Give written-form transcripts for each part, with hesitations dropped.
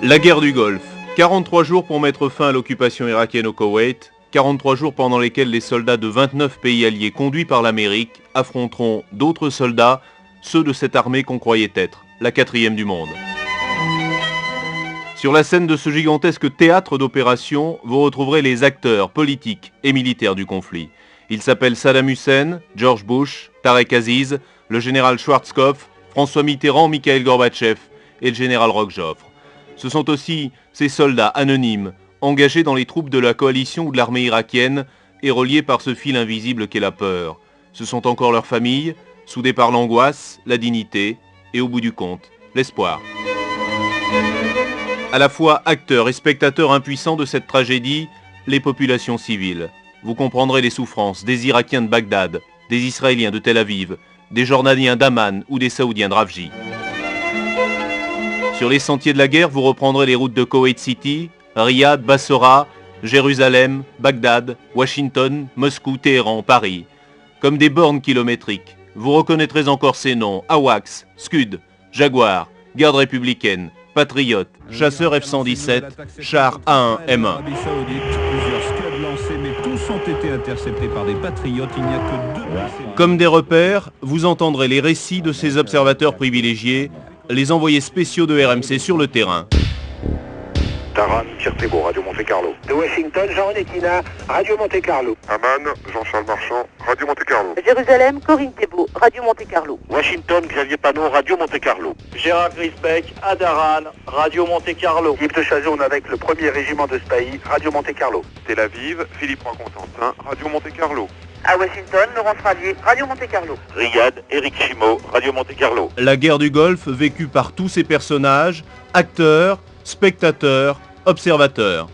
La guerre du Golfe. 43 jours pour mettre fin à l'occupation irakienne au Koweït. 43 jours pendant lesquels les soldats de 29 pays alliés conduits par l'Amérique affronteront d'autres soldats, ceux de cette armée qu'on croyait être la 4e du monde. Sur la scène de ce gigantesque théâtre d'opération, vous retrouverez les acteurs politiques et militaires du conflit. Ils s'appellent Saddam Hussein, George Bush, Tarek Aziz, le général Schwarzkopf, François Mitterrand, Mikhail Gorbatchev et le général Roquejoffre. Ce sont aussi ces soldats anonymes, engagés dans les troupes de la coalition ou de l'armée irakienne et reliés par ce fil invisible qu'est la peur. Ce sont encore leurs familles, soudées par l'angoisse, la dignité et au bout du compte, l'espoir. À la fois acteurs et spectateurs impuissants de cette tragédie, les populations civiles. Vous comprendrez les souffrances des Irakiens de Bagdad, des Israéliens de Tel Aviv, des Jordaniens d'Amman ou des Saoudiens de Ravji. Sur les sentiers de la guerre, vous reprendrez les routes de Koweït City, Riyad, Bassora, Jérusalem, Bagdad, Washington, Moscou, Téhéran, Paris. Comme des bornes kilométriques, vous reconnaîtrez encore ces noms: AWACS, Scud, Jaguar, Garde républicaine, Patriote, chasseur F-117, char A1 M1. Comme des repères, vous entendrez les récits de ces observateurs privilégiés, les envoyés spéciaux de RMC sur le terrain. Taran, Pierre Thébault, Radio Monte-Carlo. De Washington, Jean-René Quina, Radio Monte-Carlo. Amman, Jean-Charles Marchand, Radio Monte-Carlo. Jérusalem, Corinne Thébault, Radio Monte-Carlo. Washington, Xavier Panot, Radio Monte-Carlo. Gérard Grisbeck, à Daran, Radio Monte-Carlo. Yves de Chazoun avec le 1er régiment de Spahi, Radio Monte-Carlo. Tel Aviv, Philippe Constantin, Radio Monte-Carlo. À Washington, Laurence Ravier, Radio Monte-Carlo. Riyad, Éric Chimo, Radio Monte-Carlo. La guerre du Golfe vécue par tous ces personnages, acteurs, spectateurs, observateurs.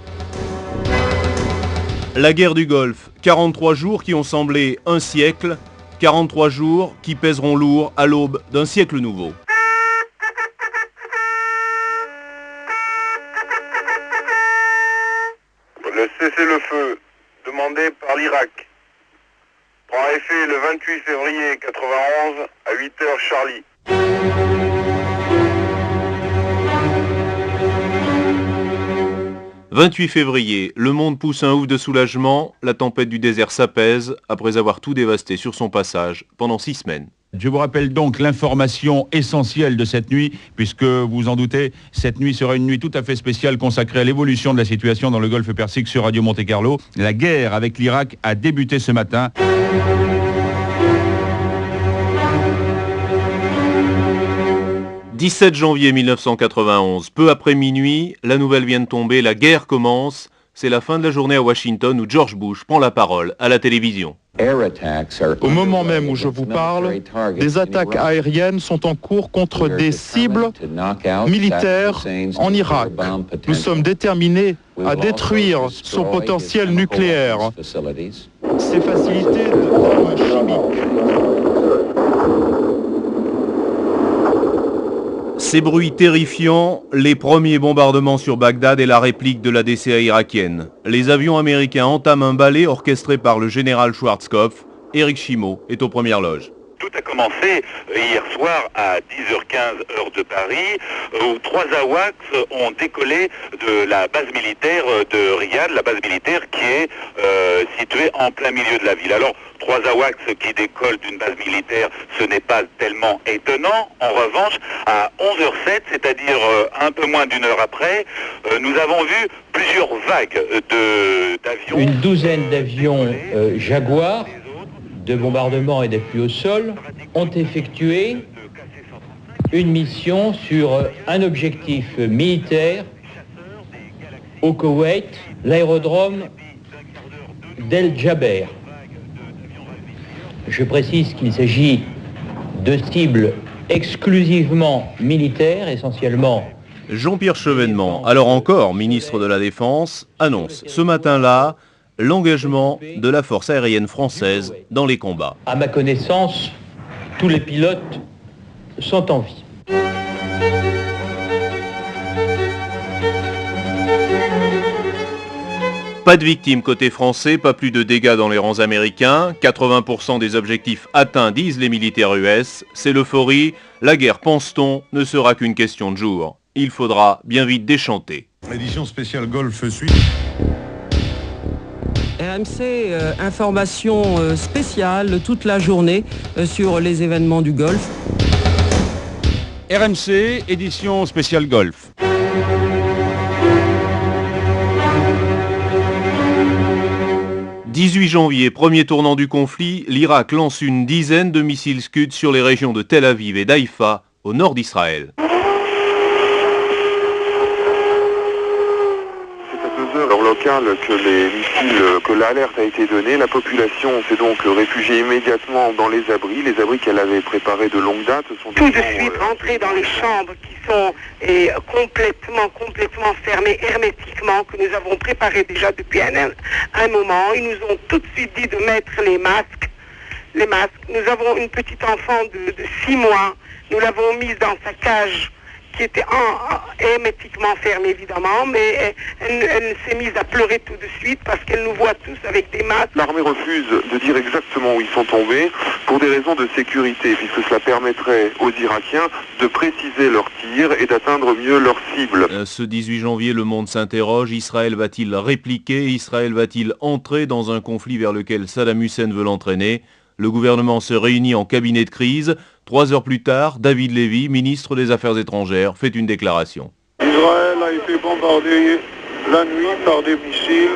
La guerre du Golfe, 43 jours qui ont semblé un siècle, 43 jours qui pèseront lourd à l'aube d'un siècle nouveau. Le cessez-le-feu demandé par l'Irak prend effet le 28 février 91 à 8h Charlie. 28 février, le monde pousse un ouf de soulagement, la tempête du désert s'apaise après avoir tout dévasté sur son passage pendant 6 semaines. Je vous rappelle donc l'information essentielle de cette nuit, puisque vous en doutez, cette nuit sera une nuit tout à fait spéciale consacrée à l'évolution de la situation dans le Golfe Persique sur Radio Monte-Carlo. La guerre avec l'Irak a débuté ce matin. « 17 janvier 1991, peu après minuit, la nouvelle vient de tomber, la guerre commence. C'est la fin de la journée à Washington où George Bush prend la parole à la télévision. Au moment même où je vous parle, des attaques aériennes sont en cours contre des cibles militaires en Irak. Nous sommes déterminés à détruire son potentiel nucléaire, ses facilités d'armes chimiques. Ces bruits terrifiants, les premiers bombardements sur Bagdad et la réplique de la DCA irakienne. Les avions américains entament un ballet orchestré par le général Schwarzkopf. Éric Chimo est aux premières loges. Tout a commencé hier soir à 10h15 heure de Paris, où 3 AWACS ont décollé de la base militaire de Riyad, la base militaire qui est située en plein milieu de la ville. Alors, 3 AWACS qui décollent d'une base militaire, ce n'est pas tellement étonnant. En revanche, à 11h07, c'est-à-dire un peu moins d'une heure après, nous avons vu plusieurs vagues d'avions. Une douzaine d'avions Jaguar de bombardement et d'appui au sol ont effectué une mission sur un objectif militaire au Koweït, l'aérodrome d'El Jaber. Je précise qu'il s'agit de cibles exclusivement militaires, essentiellement. Jean-Pierre Chevènement, alors encore ministre de la Défense, annonce ce matin-là l'engagement de la force aérienne française dans les combats. À ma connaissance, tous les pilotes sont en vie. Pas de victimes côté français, pas plus de dégâts dans les rangs américains, 80% des objectifs atteints disent les militaires US, c'est l'euphorie, la guerre pense-t-on ne sera qu'une question de jours. il faudra bien vite déchanter. Édition spéciale Golf Suite. RMC, information spéciale toute la journée sur les événements du Golfe. RMC, édition spéciale Golf. « 18 janvier, premier tournant du conflit, l'Irak lance une dizaine de missiles Scud sur les régions de Tel Aviv et d'Haïfa, au nord d'Israël. Heure locale que l'alerte a été donnée. La population s'est donc réfugiée immédiatement dans les abris qu'elle avait préparés de longue date. Tout de suite rentrer dans les chambres qui sont complètement fermées hermétiquement, que nous avons préparées déjà depuis un moment. Ils nous ont tout de suite dit de mettre les masques. Nous avons une petite enfant de 6 mois. Nous l'avons mise dans sa cage qui était hermétiquement fermée évidemment, mais elle s'est mise à pleurer tout de suite parce qu'elle nous voit tous avec des masques. L'armée refuse de dire exactement où ils sont tombés pour des raisons de sécurité, puisque cela permettrait aux Irakiens de préciser leurs tirs et d'atteindre mieux leurs cibles. Ce 18 janvier, le monde s'interroge. Israël va-t-il répliquer? Israël va-t-il entrer dans un conflit vers lequel Saddam Hussein veut l'entraîner? Le gouvernement se réunit en cabinet de crise. 3 heures plus tard, David Levy, ministre des Affaires étrangères, fait une déclaration. Israël a été bombardé la nuit par des missiles.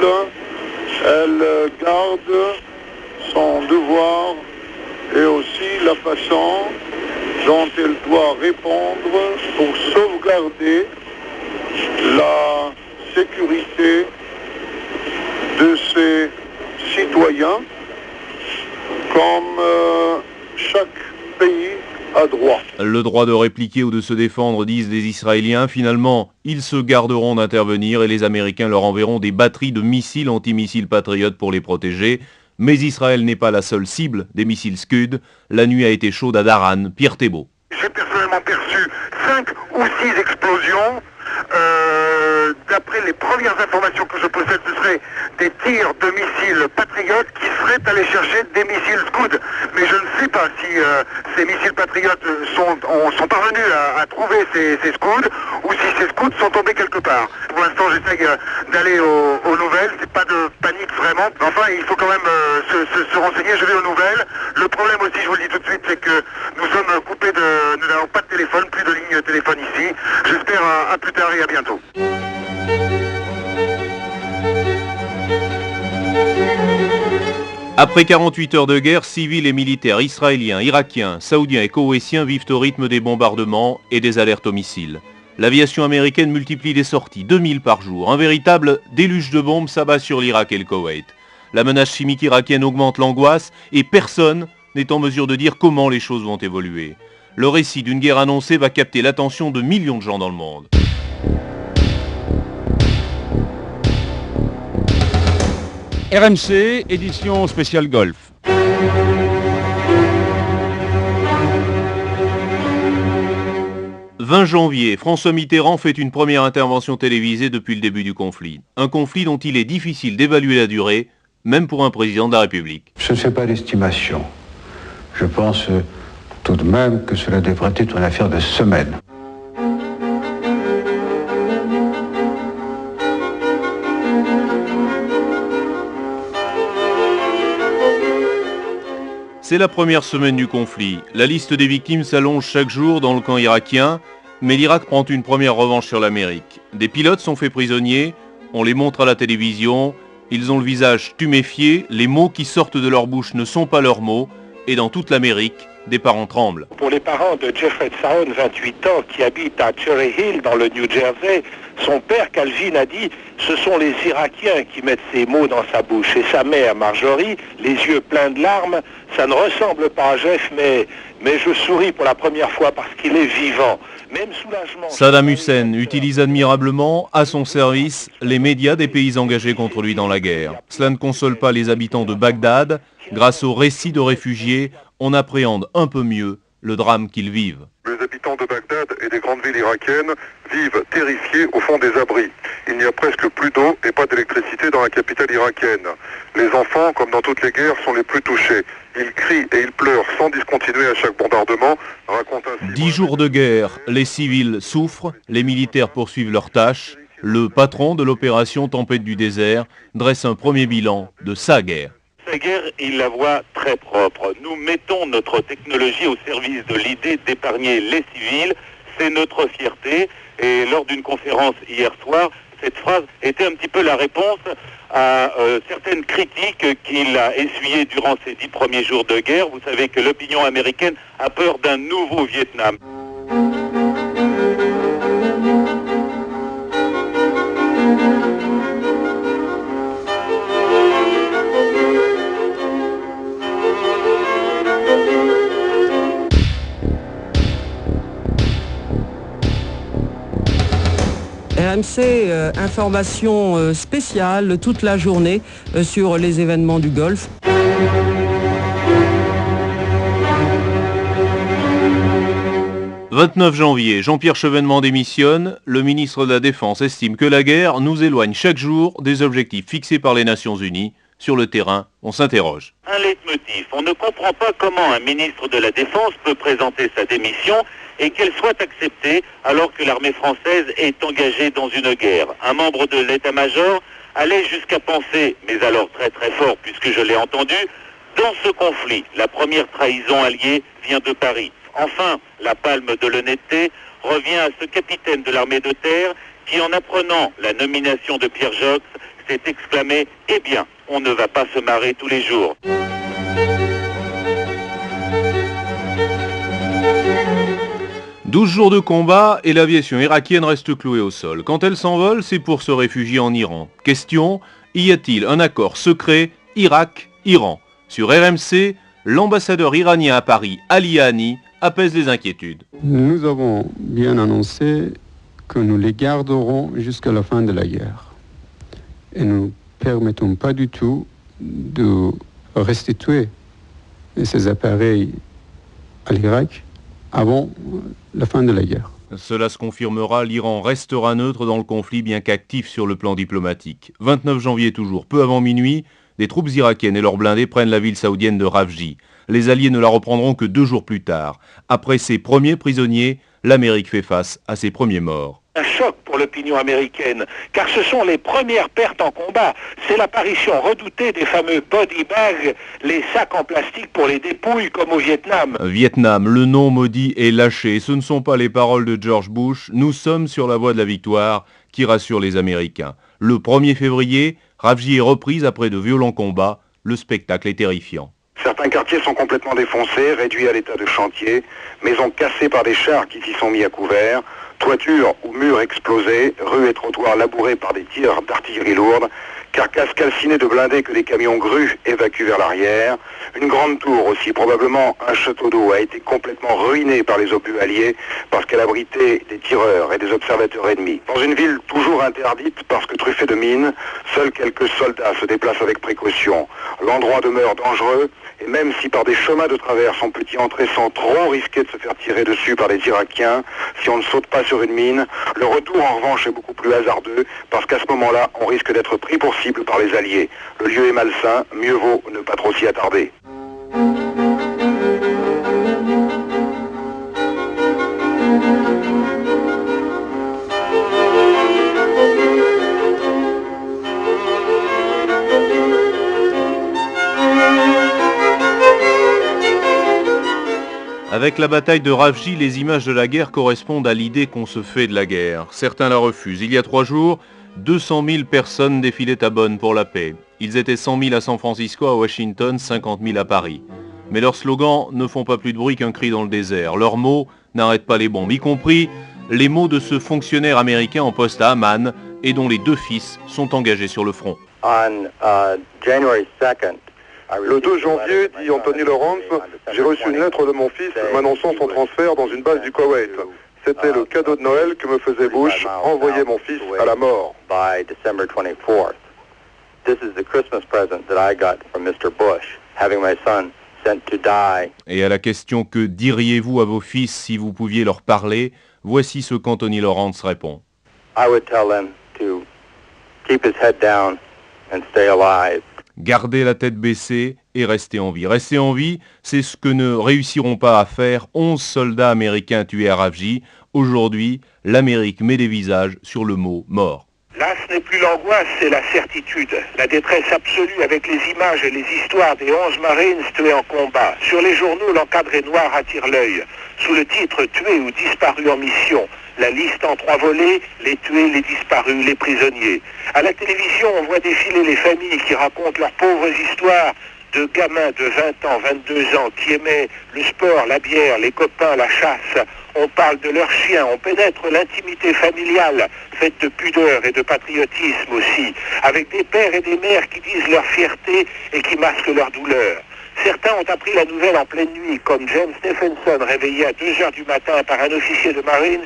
Elle garde son devoir et aussi la façon dont elle doit répondre pour sauvegarder la sécurité de ses citoyens, comme chaque pays a droit. Le droit de répliquer ou de se défendre, disent les Israéliens. Finalement, ils se garderont d'intervenir et les Américains leur enverront des batteries de missiles antimissiles patriotes pour les protéger. Mais Israël n'est pas la seule cible des missiles Scud. La nuit a été chaude à Daran, Pierre Thébault. J'ai personnellement perçu 5 ou 6 explosions. D'après les premières informations que je possède, ce seraient des tirs de missiles patriotes qui seraient allés chercher des missiles Scud. Mais je ne sais pas si ces missiles patriotes sont parvenus à trouver ces Scud ou si ces Scud sont tombés quelque part. Pour l'instant, j'essaye d'aller aux nouvelles. C'est pas de panique vraiment. Enfin, il faut quand même se renseigner. Je vais aux nouvelles. Le problème aussi, je vous le dis tout de suite, c'est que nous sommes coupés nous n'avons pas de téléphone, plus de ligne téléphone ici. J'espère à plus tard et à bientôt. Après 48 heures de guerre, civils et militaires israéliens, irakiens, saoudiens et koweïtiens vivent au rythme des bombardements et des alertes aux missiles. L'aviation américaine multiplie les sorties, 2000 par jour. Un véritable déluge de bombes s'abat sur l'Irak et le Koweït. La menace chimique irakienne augmente l'angoisse et personne n'est en mesure de dire comment les choses vont évoluer. Le récit d'une guerre annoncée va capter l'attention de millions de gens dans le monde. RMC, édition spéciale Golf. « 20 janvier, François Mitterrand fait une première intervention télévisée depuis le début du conflit. Un conflit dont il est difficile d'évaluer la durée, même pour un président de la République. Je ne fais pas d'estimation. Je pense tout de même que cela devrait être une affaire de semaines. C'est la première semaine du conflit. La liste des victimes s'allonge chaque jour dans le camp irakien, mais l'Irak prend une première revanche sur l'Amérique. Des pilotes sont faits prisonniers, on les montre à la télévision, ils ont le visage tuméfié, les mots qui sortent de leur bouche ne sont pas leurs mots, et dans toute l'Amérique, des parents tremblent. Pour les parents de Jeffrey Tsaon, 28 ans, qui habite à Cherry Hill, dans le New Jersey, son père, Calvin, a dit « Ce sont les Irakiens qui mettent ces mots dans sa bouche. » Et sa mère, Marjorie, les yeux pleins de larmes, « Ça ne ressemble pas à Jeff, mais je souris pour la première fois parce qu'il est vivant. » Même soulagement. Saddam Hussein utilise admirablement, à son service, les médias des pays engagés contre lui dans la guerre. Cela ne console pas les habitants de Bagdad. Grâce aux récits de réfugiés, on appréhende un peu mieux le drame qu'ils vivent. Les habitants de Bagdad et des grandes villes irakiennes vivent terrifiés au fond des abris. Il n'y a presque plus d'eau et pas d'électricité dans la capitale irakienne. Les enfants, comme dans toutes les guerres, sont les plus touchés. Ils crient et ils pleurent sans discontinuer à chaque bombardement, raconte ainsi... 10 jours de guerre, les civils souffrent, les militaires poursuivent leurs tâches. Le patron de l'opération Tempête du désert dresse un premier bilan de sa guerre. Sa guerre, il la voit très propre. Nous mettons notre technologie au service de l'idée d'épargner les civils. C'est notre fierté. Et lors d'une conférence hier soir, cette phrase était un petit peu la réponse à certaines critiques qu'il a essuyées durant ces 10 premiers jours de guerre. Vous savez que l'opinion américaine a peur d'un nouveau Vietnam. RMC, information spéciale toute la journée sur les événements du Golfe. « 29 janvier, Jean-Pierre Chevènement démissionne. Le ministre de la Défense estime que la guerre nous éloigne chaque jour des objectifs fixés par les Nations Unies. Sur le terrain, on s'interroge. » Un leitmotiv. On ne comprend pas comment un ministre de la Défense peut présenter sa démission et qu'elle soit acceptée alors que l'armée française est engagée dans une guerre. Un membre de l'état-major allait jusqu'à penser, mais alors très très fort puisque je l'ai entendu, dans ce conflit, la première trahison alliée vient de Paris. Enfin, la palme de l'honnêteté revient à ce capitaine de l'armée de terre qui, en apprenant la nomination de Pierre Jox, s'est exclamé « Eh bien, on ne va pas se marrer tous les jours ». 12 jours de combat et l'aviation irakienne reste clouée au sol. Quand elle s'envole, c'est pour se réfugier en Iran. Question, y a-t-il un accord secret Irak-Iran? Sur RMC, l'ambassadeur iranien à Paris, Ali Hani, apaise les inquiétudes. Nous avons bien annoncé que nous les garderons jusqu'à la fin de la guerre. Et nous ne permettons pas du tout de restituer ces appareils à l'Irak avant la fin de la guerre. Cela se confirmera, l'Iran restera neutre dans le conflit bien qu'actif sur le plan diplomatique. 29 janvier toujours, peu avant minuit, des troupes irakiennes et leurs blindés prennent la ville saoudienne de Rafji. Les Alliés ne la reprendront que 2 jours plus tard. Après ses premiers prisonniers, l'Amérique fait face à ses premiers morts. Un choc pour l'opinion américaine, car ce sont les premières pertes en combat. C'est l'apparition redoutée des fameux body bags, les sacs en plastique pour les dépouilles comme au Vietnam. Vietnam, le nom maudit est lâché. Ce ne sont pas les paroles de George Bush. Nous sommes sur la voie de la victoire qui rassure les Américains. Le 1er février, Rafji est reprise après de violents combats. Le spectacle est terrifiant. Certains quartiers sont complètement défoncés, réduits à l'état de chantier, maisons cassées par des chars qui s'y sont mis à couvert, toitures ou murs explosés, rues et trottoirs labourés par des tirs d'artillerie lourde, carcasses calcinées de blindés que des camions grues évacuent vers l'arrière. Une grande tour aussi, probablement un château d'eau, a été complètement ruinée par les obus alliés parce qu'elle abritait des tireurs et des observateurs ennemis. Dans une ville toujours interdite parce que truffée de mines, seuls quelques soldats se déplacent avec précaution. L'endroit demeure dangereux et même si par des chemins de traverse on peut y entrer sans trop risquer de se faire tirer dessus par les Irakiens, si on ne saute pas sur une mine, le retour en revanche est beaucoup plus hasardeux parce qu'à ce moment-là, on risque d'être pris pour cible par les Alliés. Le lieu est malsain, mieux vaut ne pas trop s'y attarder. Avec la bataille de Rafji, les images de la guerre correspondent à l'idée qu'on se fait de la guerre. Certains la refusent. Il y a 3 jours, 200 000 personnes défilaient à Bonn pour la paix. Ils étaient 100 000 à San Francisco, à Washington, 50 000 à Paris. Mais leurs slogans ne font pas plus de bruit qu'un cri dans le désert. Leurs mots n'arrêtent pas les bombes, y compris les mots de ce fonctionnaire américain en poste à Amman et dont les 2 fils sont engagés sur le front. Le 2 janvier, dit Anthony Lawrence, j'ai reçu une lettre de mon fils m'annonçant son transfert dans une base du Koweït. C'était le cadeau de Noël que me faisait Bush, envoyer mon fils à la mort. Et à la question « Que diriez-vous à vos fils si vous pouviez leur parler ?» Voici ce qu'Anthony Lawrence répond. I would tell them to keep his head down and stay alive. Garder la tête baissée et rester en vie. Rester en vie, c'est ce que ne réussiront pas à faire 11 soldats américains tués à Rafji. Aujourd'hui, l'Amérique met des visages sur le mot mort. Là, ce n'est plus l'angoisse, c'est la certitude. La détresse absolue avec les images et les histoires des 11 Marines tués en combat. Sur les journaux, l'encadré noir attire l'œil. Sous le titre « Tués ou disparus en mission », la liste en 3 volets, les tués, les disparus, les prisonniers. À la télévision, on voit défiler les familles qui racontent leurs pauvres histoires de gamins de 20 ans, 22 ans qui aimaient le sport, la bière, les copains, la chasse. On parle de leurs chiens, on pénètre l'intimité familiale, faite de pudeur et de patriotisme aussi, avec des pères et des mères qui disent leur fierté et qui masquent leur douleur. Certains ont appris la nouvelle en pleine nuit, comme James Stephenson, réveillé à 2h du matin par un officier de Marines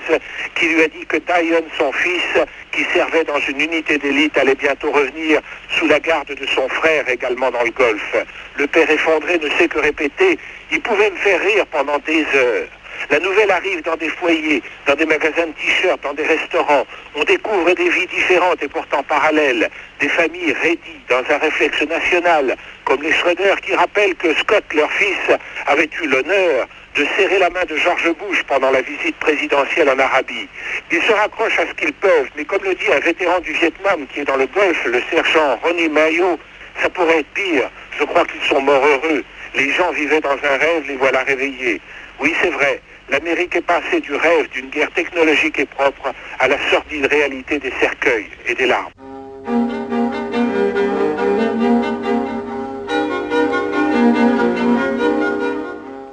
qui lui a dit que Dion, son fils, qui servait dans une unité d'élite, allait bientôt revenir sous la garde de son frère, également dans le Golfe. Le père effondré ne sait que répéter « Il pouvait me faire rire pendant des heures ». La nouvelle arrive dans des foyers, dans des magasins de t-shirts, dans des restaurants. On découvre des vies différentes et pourtant parallèles. Des familles raidies dans un réflexe national, comme les Schroeder qui rappellent que Scott, leur fils, avait eu l'honneur de serrer la main de George Bush pendant la visite présidentielle en Arabie. Ils se raccrochent à ce qu'ils peuvent, mais comme le dit un vétéran du Vietnam qui est dans le Golfe, le sergent Ronnie Mayo, ça pourrait être pire. Je crois qu'ils sont morts heureux. Les gens vivaient dans un rêve, les voilà réveillés. Oui, c'est vrai, l'Amérique est passée du rêve d'une guerre technologique et propre à la sordide réalité des cercueils et des larmes.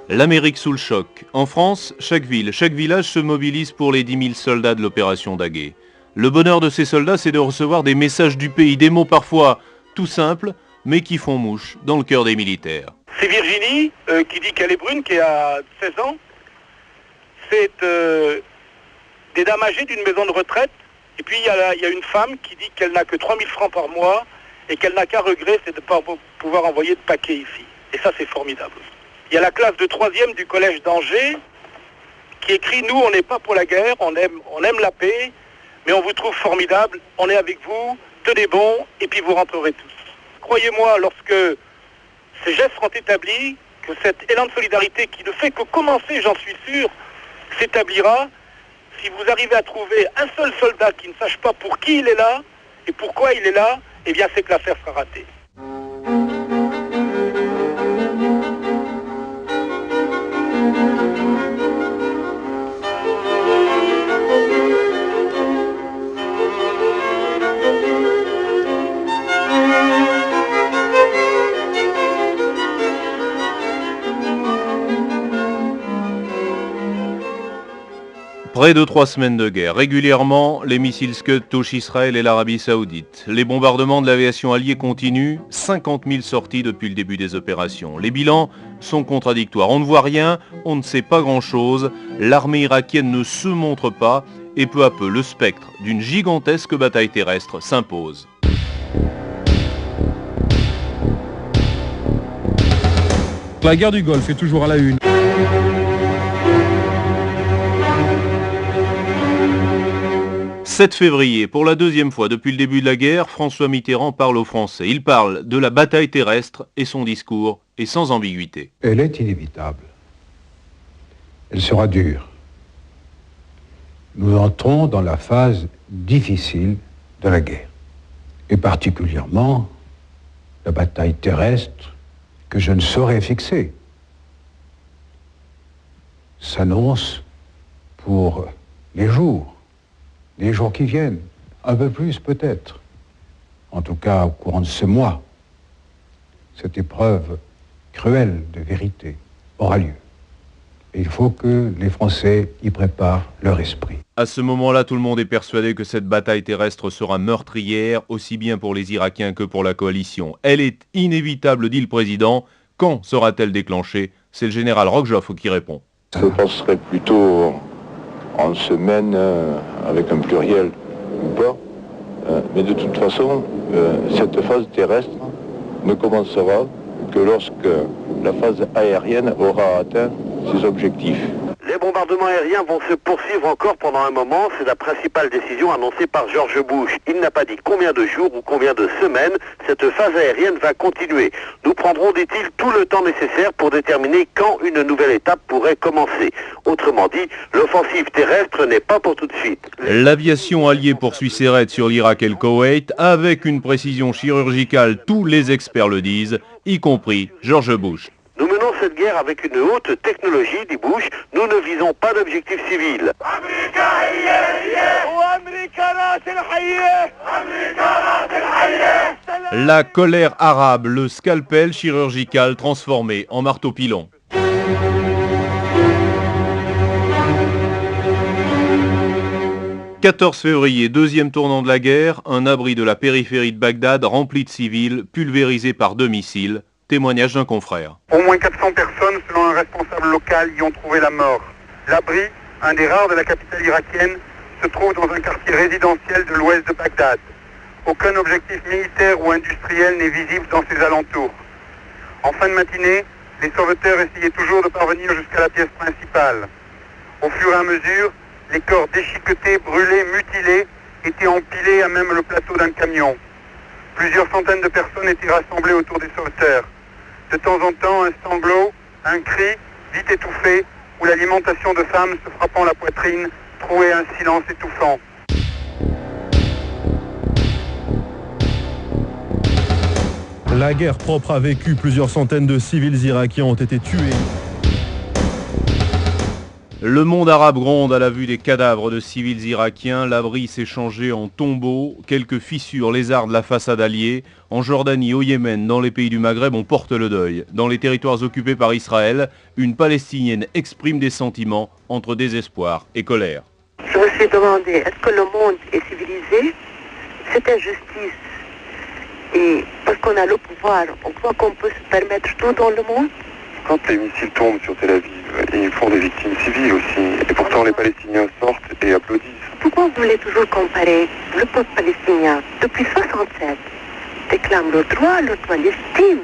L'Amérique sous le choc. En France, chaque ville, chaque village se mobilise pour les 10 000 soldats de l'opération Daguet. Le bonheur de ces soldats, c'est de recevoir des messages du pays, des mots parfois tout simples, mais qui font mouche dans le cœur des militaires. C'est Virginie qui dit qu'elle est brune, qui a 16 ans. C'est des dames âgées d'une maison de retraite. Et puis il y a une femme qui dit qu'elle n'a que 3 000 francs par mois et qu'elle n'a qu'un regret, c'est de ne pas pouvoir envoyer de paquet ici. Et ça, c'est formidable. Il y a la classe de 3e du collège d'Angers qui écrit « Nous, on n'est pas pour la guerre, on aime la paix, mais on vous trouve formidable, on est avec vous, tenez bon, et puis vous rentrerez tous. » Croyez-moi, lorsque ces gestes seront établis, que cet élan de solidarité qui ne fait que commencer, j'en suis sûr, s'établira. Si vous arrivez à trouver un seul soldat qui ne sache pas pour qui il est là et pourquoi il est là, eh bien c'est que l'affaire sera ratée. Près de 3 semaines de guerre. Régulièrement, les missiles Scud touchent Israël et l'Arabie Saoudite. Les bombardements de l'aviation alliée continuent. 50 000 sorties depuis le début des opérations. Les bilans sont contradictoires. On ne voit rien, on ne sait pas grand-chose. L'armée irakienne ne se montre pas. Et peu à peu, le spectre d'une gigantesque bataille terrestre s'impose. La guerre du Golfe est toujours à la une. 7 février, pour la 2e fois depuis le début de la guerre, François Mitterrand parle aux Français. Il parle de la bataille terrestre et son discours est sans ambiguïté. Elle est inévitable. Elle sera dure. Nous entrons dans la phase difficile de la guerre. Et particulièrement la bataille terrestre que je ne saurais fixer s'annonce pour les jours qui viennent, un peu plus peut-être, en tout cas au courant de ce mois. Cette épreuve cruelle de vérité aura lieu. Et il faut que les Français y préparent leur esprit. À ce moment-là, tout le monde est persuadé que cette bataille terrestre sera meurtrière, aussi bien pour les Irakiens que pour la coalition. Elle est inévitable, dit le président. Quand sera-t-elle déclenchée? C'est le général Roquejoffre qui répond. Je penserais plutôt en semaine, avec un pluriel ou pas. Mais de toute façon, cette phase terrestre ne commencera que lorsque la phase aérienne aura atteint ses objectifs. Les bombardements aériens vont se poursuivre encore pendant un moment. C'est la principale décision annoncée par George Bush. Il n'a pas dit combien de jours ou combien de semaines cette phase aérienne va continuer. Nous prendrons, dit-il, tout le temps nécessaire pour déterminer quand une nouvelle étape pourrait commencer. Autrement dit, l'offensive terrestre n'est pas pour tout de suite. L'aviation alliée poursuit ses raids sur l'Irak et le Koweït avec une précision chirurgicale, tous les experts le disent, y compris George Bush. Nous menons cette guerre avec une haute technologie, dit Bush. Nous ne visons pas d'objectif civil. La colère arabe, le scalpel chirurgical transformé en marteau-pilon. « 14 février, deuxième tournant de la guerre, un abri de la périphérie de Bagdad rempli de civils, pulvérisés par 2 missiles. Témoignage d'un confrère. Au moins 400 personnes, selon un responsable local, y ont trouvé la mort. L'abri, un des rares de la capitale irakienne, se trouve dans un quartier résidentiel de l'ouest de Bagdad. Aucun objectif militaire ou industriel n'est visible dans ses alentours. En fin de matinée, les sauveteurs essayaient toujours de parvenir jusqu'à la pièce principale. Au fur et à mesure, les corps déchiquetés, brûlés, mutilés, étaient empilés à même le plateau d'un camion. Plusieurs centaines de personnes étaient rassemblées autour des sauveteurs. De temps en temps, un sanglot, un cri, vite étouffé, ou l'alimentation de femmes se frappant la poitrine, trouait un silence étouffant. La guerre propre a vécu. Plusieurs centaines de civils irakiens ont été tués. Le monde arabe gronde à la vue des cadavres de civils irakiens. L'abri s'est changé en tombeau. Quelques fissures lézardent la façade alliée. En Jordanie, au Yémen, dans les pays du Maghreb, on porte le deuil. Dans les territoires occupés par Israël, une Palestinienne exprime des sentiments entre désespoir et colère. Je me suis demandé, est-ce que le monde est civilisé? C'est injustice. Et parce qu'on a le pouvoir, on croit qu'on peut se permettre tout dans le monde? Quand les missiles tombent sur Tel Aviv, ils font des victimes civiles aussi. Et pourtant les Palestiniens sortent et applaudissent. Pourquoi vous voulez toujours comparer le peuple palestinien depuis 67 déclame le droit l'estime,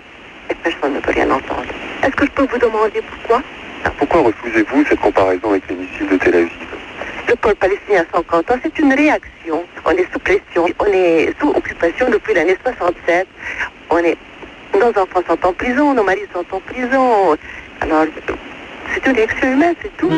et personne ne peut rien entendre. Est-ce que je peux vous demander pourquoi? Pourquoi refusez-vous cette comparaison avec les missiles de Tel Aviv? Le peuple palestinien 50 ans, c'est une réaction. On est sous pression, on est sous occupation depuis l'année 67. Nos enfants sont en prison, nos maris sont en prison. Alors, c'est une réaction humaine, c'est tout.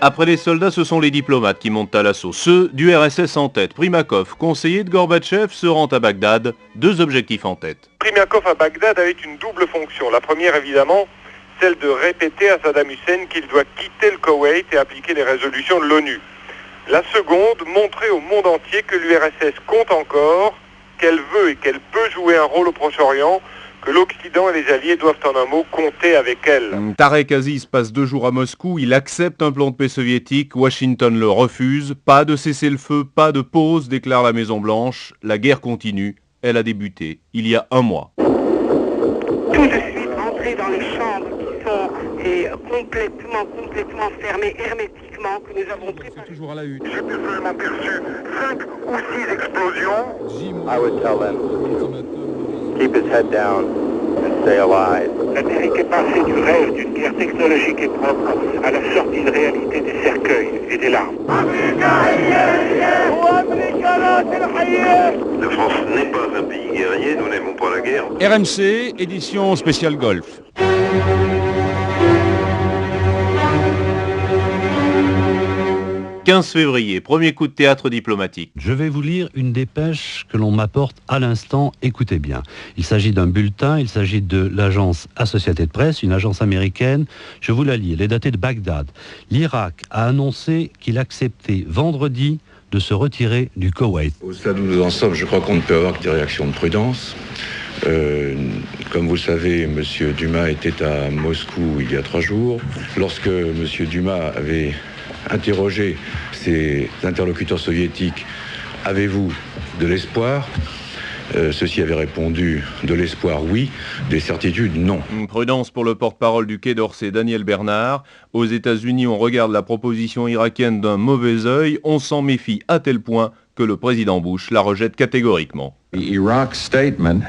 Après les soldats, ce sont les diplomates qui montent à l'assaut. Ceux du RSS en tête. Primakov, conseiller de Gorbatchev, se rend à Bagdad. 2 objectifs en tête. Primakov à Bagdad avait une double fonction. La première, évidemment, celle de répéter à Saddam Hussein qu'il doit quitter le Koweït et appliquer les résolutions de l'ONU. La seconde, montrer au monde entier que l'URSS compte encore, qu'elle veut et qu'elle peut jouer un rôle au Proche-Orient, que l'Occident et les Alliés doivent en un mot compter avec elle. Tarek Aziz passe 2 jours à Moscou, il accepte un plan de paix soviétique, Washington le refuse, pas de cessez-le-feu, pas de pause, déclare la Maison-Blanche, la guerre continue, elle a débuté il y a 1 mois. Tout de suite entrer dans les chambres qui sont complètement fermées hermétiquement, que nous avons préparées. Toujours à la une. J'ai personnellement perçu 5 ou 6 explosions. I would tell them, keep his head down and stay alive. L'Amérique est passée du rêve d'une guerre technologique et propre à la sortie de réalité des cercueils et des larmes. La France n'est pas un pays guerrier, nous n'aimons pas la guerre. RMC, édition spéciale Golf. « 15 février, premier coup de théâtre diplomatique. Je vais vous lire une dépêche que l'on m'apporte à l'instant, écoutez bien. Il s'agit d'un bulletin, il s'agit de l'agence Associated Press, une agence américaine. Je vous la lis, elle est datée de Bagdad. L'Irak a annoncé qu'il acceptait vendredi de se retirer du Koweït. Au stade où nous en sommes, je crois qu'on ne peut avoir que des réactions de prudence. Comme vous le savez, M. Dumas était à Moscou il y a 3 jours. Lorsque M. Dumas avait interrogé ses interlocuteurs soviétiques, avez-vous de l'espoir? Ceux-ci avaient répondu de l'espoir oui, des certitudes non. Prudence pour le porte-parole du Quai d'Orsay, Daniel Bernard. Aux États-Unis, on regarde la proposition irakienne d'un mauvais œil. On s'en méfie à tel point que le président Bush la rejette catégoriquement. The Iraq statement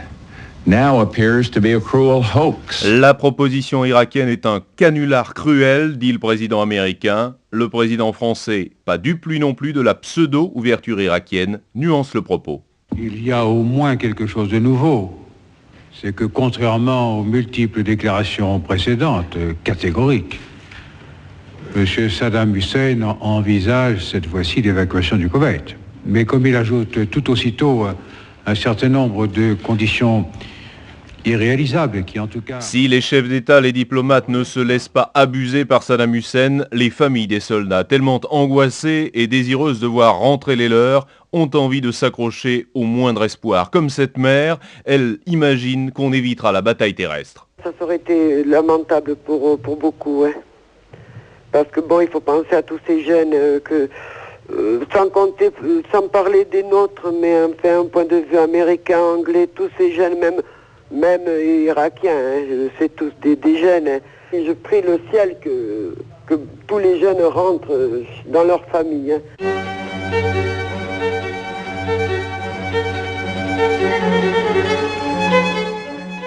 now appears to be a cruel hoax. La proposition irakienne est un canular cruel, dit le président américain. Le président français, pas dupe lui non plus de la pseudo-ouverture irakienne, nuance le propos. Il y a au moins quelque chose de nouveau. C'est que contrairement aux multiples déclarations précédentes, catégoriques, M. Saddam Hussein envisage cette fois-ci l'évacuation du Koweït. Mais comme il ajoute tout aussitôt un certain nombre de conditions irréalisables qui en tout cas... Si les chefs d'État, les diplomates ne se laissent pas abuser par Saddam Hussein, les familles des soldats, tellement angoissées et désireuses de voir rentrer les leurs, ont envie de s'accrocher au moindre espoir. Comme cette mère, elle imagine qu'on évitera la bataille terrestre. Ça aurait été lamentable pour beaucoup, hein. Parce que bon, il faut penser à tous ces jeunes sans parler des nôtres, mais enfin un point de vue américain, anglais, tous ces jeunes, même irakiens, hein, c'est tous des jeunes. Hein. Et je prie le ciel que tous les jeunes rentrent dans leur famille. Hein.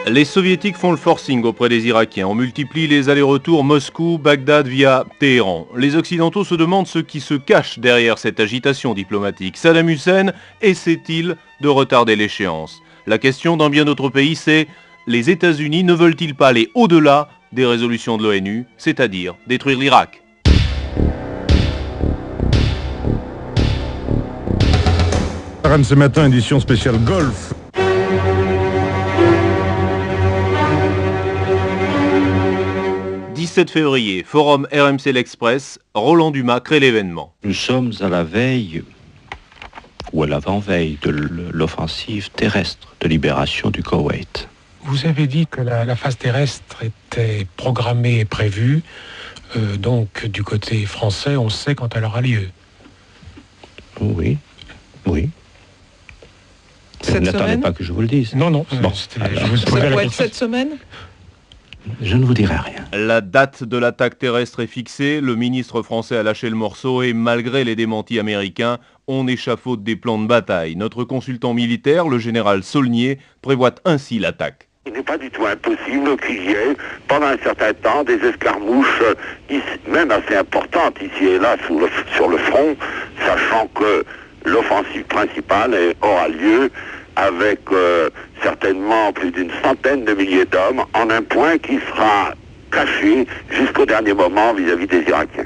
Les soviétiques font le forcing auprès des Irakiens. On multiplie les allers-retours Moscou-Bagdad via Téhéran. Les Occidentaux se demandent ce qui se cache derrière cette agitation diplomatique. Saddam Hussein essaie-t-il de retarder l'échéance? La question dans bien d'autres pays, c'est les États-Unis ne veulent-ils pas aller au-delà des résolutions de l'ONU, c'est-à-dire détruire l'Irak? Ce matin, édition spéciale Golf. « 17 février, forum RMC L'Express, Roland Dumas crée l'événement. Nous sommes à la veille, ou à l'avant-veille, de l'offensive terrestre de libération du Koweït. Vous avez dit que la phase terrestre était programmée et prévue, donc du côté français, on sait quand elle aura lieu. Oui. N'attendez pas que je vous le dise. Non. Bon, ça pourrait être cette semaine ? Je ne vous dirai rien. La date de l'attaque terrestre est fixée, le ministre français a lâché le morceau et malgré les démentis américains, on échafaude des plans de bataille. Notre consultant militaire, le général Saulnier, prévoit ainsi l'attaque. Il n'est pas du tout impossible qu'il y ait, pendant un certain temps, des escarmouches, même assez importantes, ici et là, sur le front, sachant que l'offensive principale aura lieu avec certainement plus d'une centaine de milliers d'hommes en un point qui sera caché jusqu'au dernier moment vis-à-vis des Irakiens.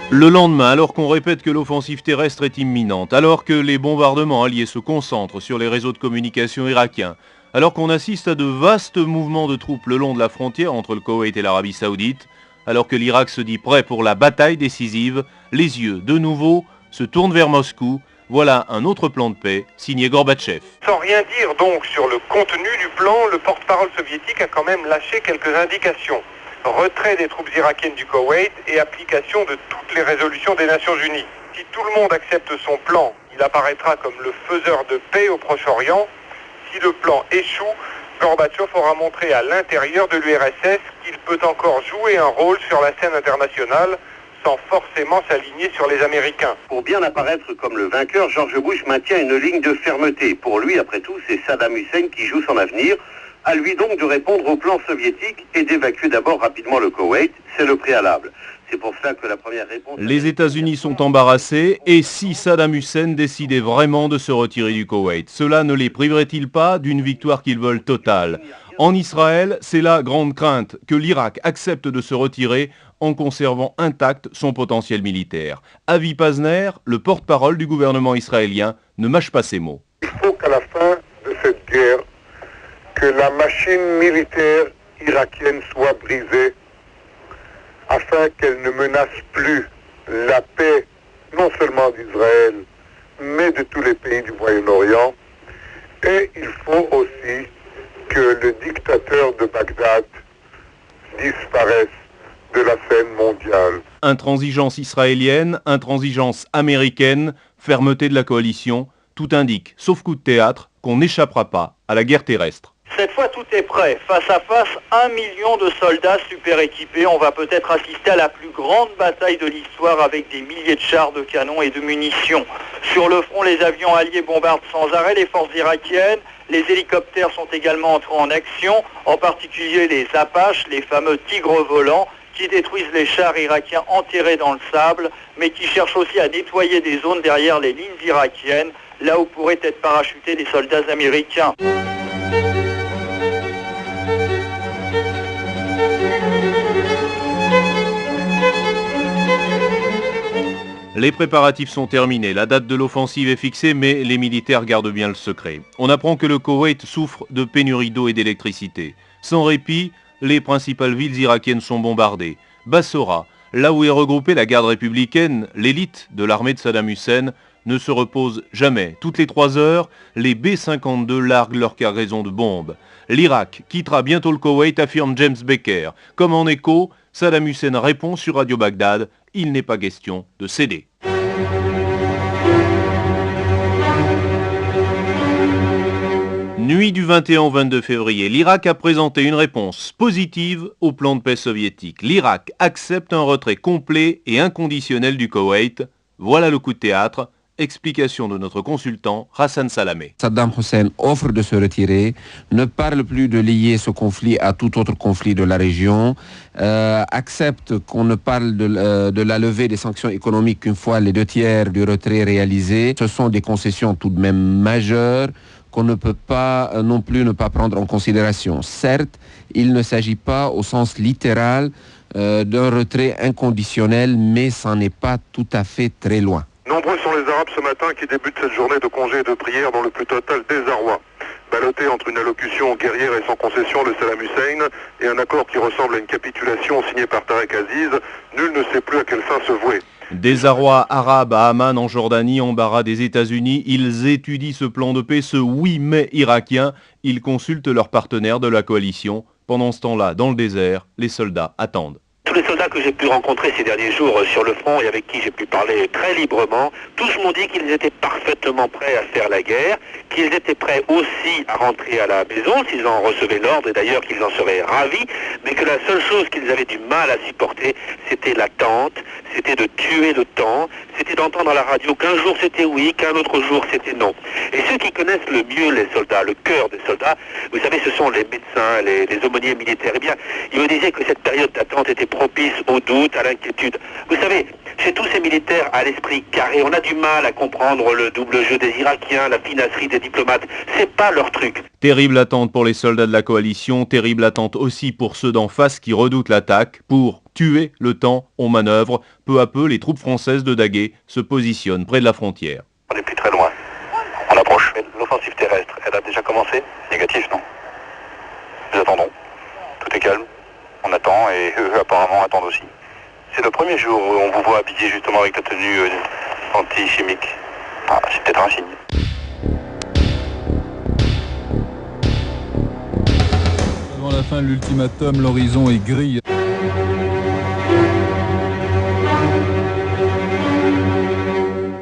Le lendemain, alors qu'on répète que l'offensive terrestre est imminente, alors que les bombardements alliés se concentrent sur les réseaux de communication irakiens, alors qu'on assiste à de vastes mouvements de troupes le long de la frontière entre le Koweït et l'Arabie Saoudite, alors que l'Irak se dit prêt pour la bataille décisive, les yeux, de nouveau, se tournent vers Moscou. Voilà un autre plan de paix, signé Gorbatchev. Sans rien dire donc sur le contenu du plan, le porte-parole soviétique a quand même lâché quelques indications. Retrait des troupes irakiennes du Koweït et application de toutes les résolutions des Nations Unies. Si tout le monde accepte son plan, il apparaîtra comme le faiseur de paix au Proche-Orient. Si le plan échoue, Gorbatchev aura montré à l'intérieur de l'URSS qu'il peut encore jouer un rôle sur la scène internationale sans forcément s'aligner sur les Américains. Pour bien apparaître comme le vainqueur, George Bush maintient une ligne de fermeté. Pour lui, après tout, c'est Saddam Hussein qui joue son avenir. À lui donc de répondre au plan soviétique et d'évacuer d'abord rapidement le Koweït. C'est le préalable. C'est pour cela que la première réponse... Les États-Unis sont embarrassés, et si Saddam Hussein décidait vraiment de se retirer du Koweït, cela ne les priverait-il pas d'une victoire qu'ils veulent totale? En Israël, c'est la grande crainte que l'Irak accepte de se retirer en conservant intact son potentiel militaire. Avi Pazner, le porte-parole du gouvernement israélien, ne mâche pas ses mots. Il faut qu'à la fin de cette guerre, que la machine militaire irakienne soit brisée afin qu'elle ne menace plus la paix, non seulement d'Israël, mais de tous les pays du Moyen-Orient. Et il faut aussi que le dictateur de Bagdad disparaisse de la scène mondiale. Intransigeance israélienne, intransigeance américaine, fermeté de la coalition, tout indique, sauf coup de théâtre, qu'on n'échappera pas à la guerre terrestre. Cette fois, tout est prêt. Face à face, 1 million de soldats super équipés. On va peut-être assister à la plus grande bataille de l'histoire avec des milliers de chars, de canons et de munitions. Sur le front, les avions alliés bombardent sans arrêt les forces irakiennes. Les hélicoptères sont également entrés en action, en particulier les Apaches, les fameux tigres volants, qui détruisent les chars irakiens enterrés dans le sable, mais qui cherchent aussi à nettoyer des zones derrière les lignes irakiennes, là où pourraient être parachutés des soldats américains. Les préparatifs sont terminés, la date de l'offensive est fixée, mais les militaires gardent bien le secret. On apprend que le Koweït souffre de pénurie d'eau et d'électricité. Sans répit, les principales villes irakiennes sont bombardées. Bassora, là où est regroupée la garde républicaine, l'élite de l'armée de Saddam Hussein, ne se repose jamais. Toutes les 3 heures, les B-52 larguent leur cargaison de bombes. L'Irak quittera bientôt le Koweït, affirme James Baker. Comme en écho, Saddam Hussein répond sur Radio Bagdad, il n'est pas question de céder. Nuit du 21 au 22 février, l'Irak a présenté une réponse positive au plan de paix soviétique. L'Irak accepte un retrait complet et inconditionnel du Koweït. Voilà le coup de théâtre. Explication de notre consultant Hassan Salamé. Saddam Hussein offre de se retirer, ne parle plus de lier ce conflit à tout autre conflit de la région, accepte qu'on ne parle de la levée des sanctions économiques qu'une fois les 2/3 du retrait réalisés. Ce sont des concessions tout de même majeures qu'on ne peut pas non plus ne pas prendre en considération. Certes, il ne s'agit pas au sens littéral d'un retrait inconditionnel, mais ça n'est pas tout à fait très loin. Nombreux sont les Arabes ce matin qui débutent cette journée de congé et de prière dans le plus total désarroi. Ballottés entre une allocution guerrière et sans concession de Saddam Hussein et un accord qui ressemble à une capitulation signée par Tarek Aziz, nul ne sait plus à quelle fin se vouer. Désarroi arabe à Amman en Jordanie, embarras des États-Unis, ils étudient ce plan de paix, ce oui mais irakien, ils consultent leurs partenaires de la coalition. Pendant ce temps-là, dans le désert, les soldats attendent. Tous les soldats que j'ai pu rencontrer ces derniers jours sur le front et avec qui j'ai pu parler très librement, tous m'ont dit qu'ils étaient parfaitement prêts à faire la guerre, qu'ils étaient prêts aussi à rentrer à la maison s'ils en recevaient l'ordre et d'ailleurs qu'ils en seraient ravis, mais que la seule chose qu'ils avaient du mal à supporter, c'était l'attente, c'était de tuer le temps, c'était d'entendre à la radio qu'un jour c'était oui, qu'un autre jour c'était non. Et ceux qui connaissent le mieux les soldats, le cœur des soldats, vous savez, ce sont les médecins, les aumôniers militaires, eh bien, ils me disaient que cette période d'attente était propice au doute, à l'inquiétude. Vous savez, chez tous ces militaires à l'esprit carré, on a du mal à comprendre le double jeu des Irakiens, la finasserie des diplomates. C'est pas leur truc. Terrible attente pour les soldats de la coalition, terrible attente aussi pour ceux d'en face qui redoutent l'attaque. Pour tuer le temps, on manœuvre. Peu à peu, les troupes françaises de Daguet se positionnent près de la frontière. On n'est plus très loin. On approche. L'offensive terrestre, elle a déjà commencé? Négatif, non. Nous attendons. Tout est calme. On attend et eux apparemment attendent aussi. C'est le premier jour où on vous voit habillé justement avec la tenue anti-chimique. Ah, c'est peut-être un signe. Avant la fin de l'ultimatum, l'horizon est gris.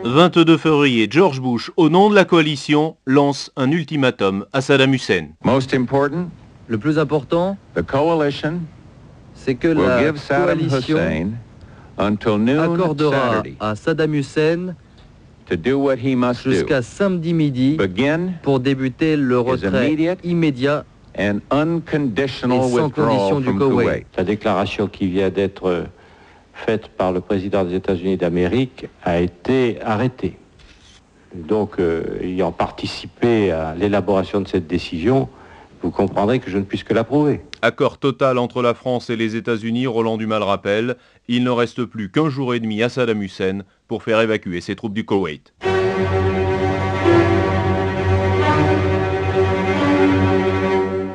Le 22 février, George Bush, au nom de la coalition, lance un ultimatum à Saddam Hussein. Most important, le plus important, the coalition c'est que la coalition accordera à Saddam Hussein jusqu'à samedi midi pour débuter le retrait immédiat et sans condition du Koweït. La déclaration qui vient d'être faite par le président des États-Unis d'Amérique a été arrêtée. Donc, ayant participé à l'élaboration de cette décision, vous comprendrez que je ne puisse que l'approuver. Accord total entre la France et les États-Unis, Roland Dumas le rappelle. Il ne reste plus qu'un jour et demi à Saddam Hussein pour faire évacuer ses troupes du Koweït.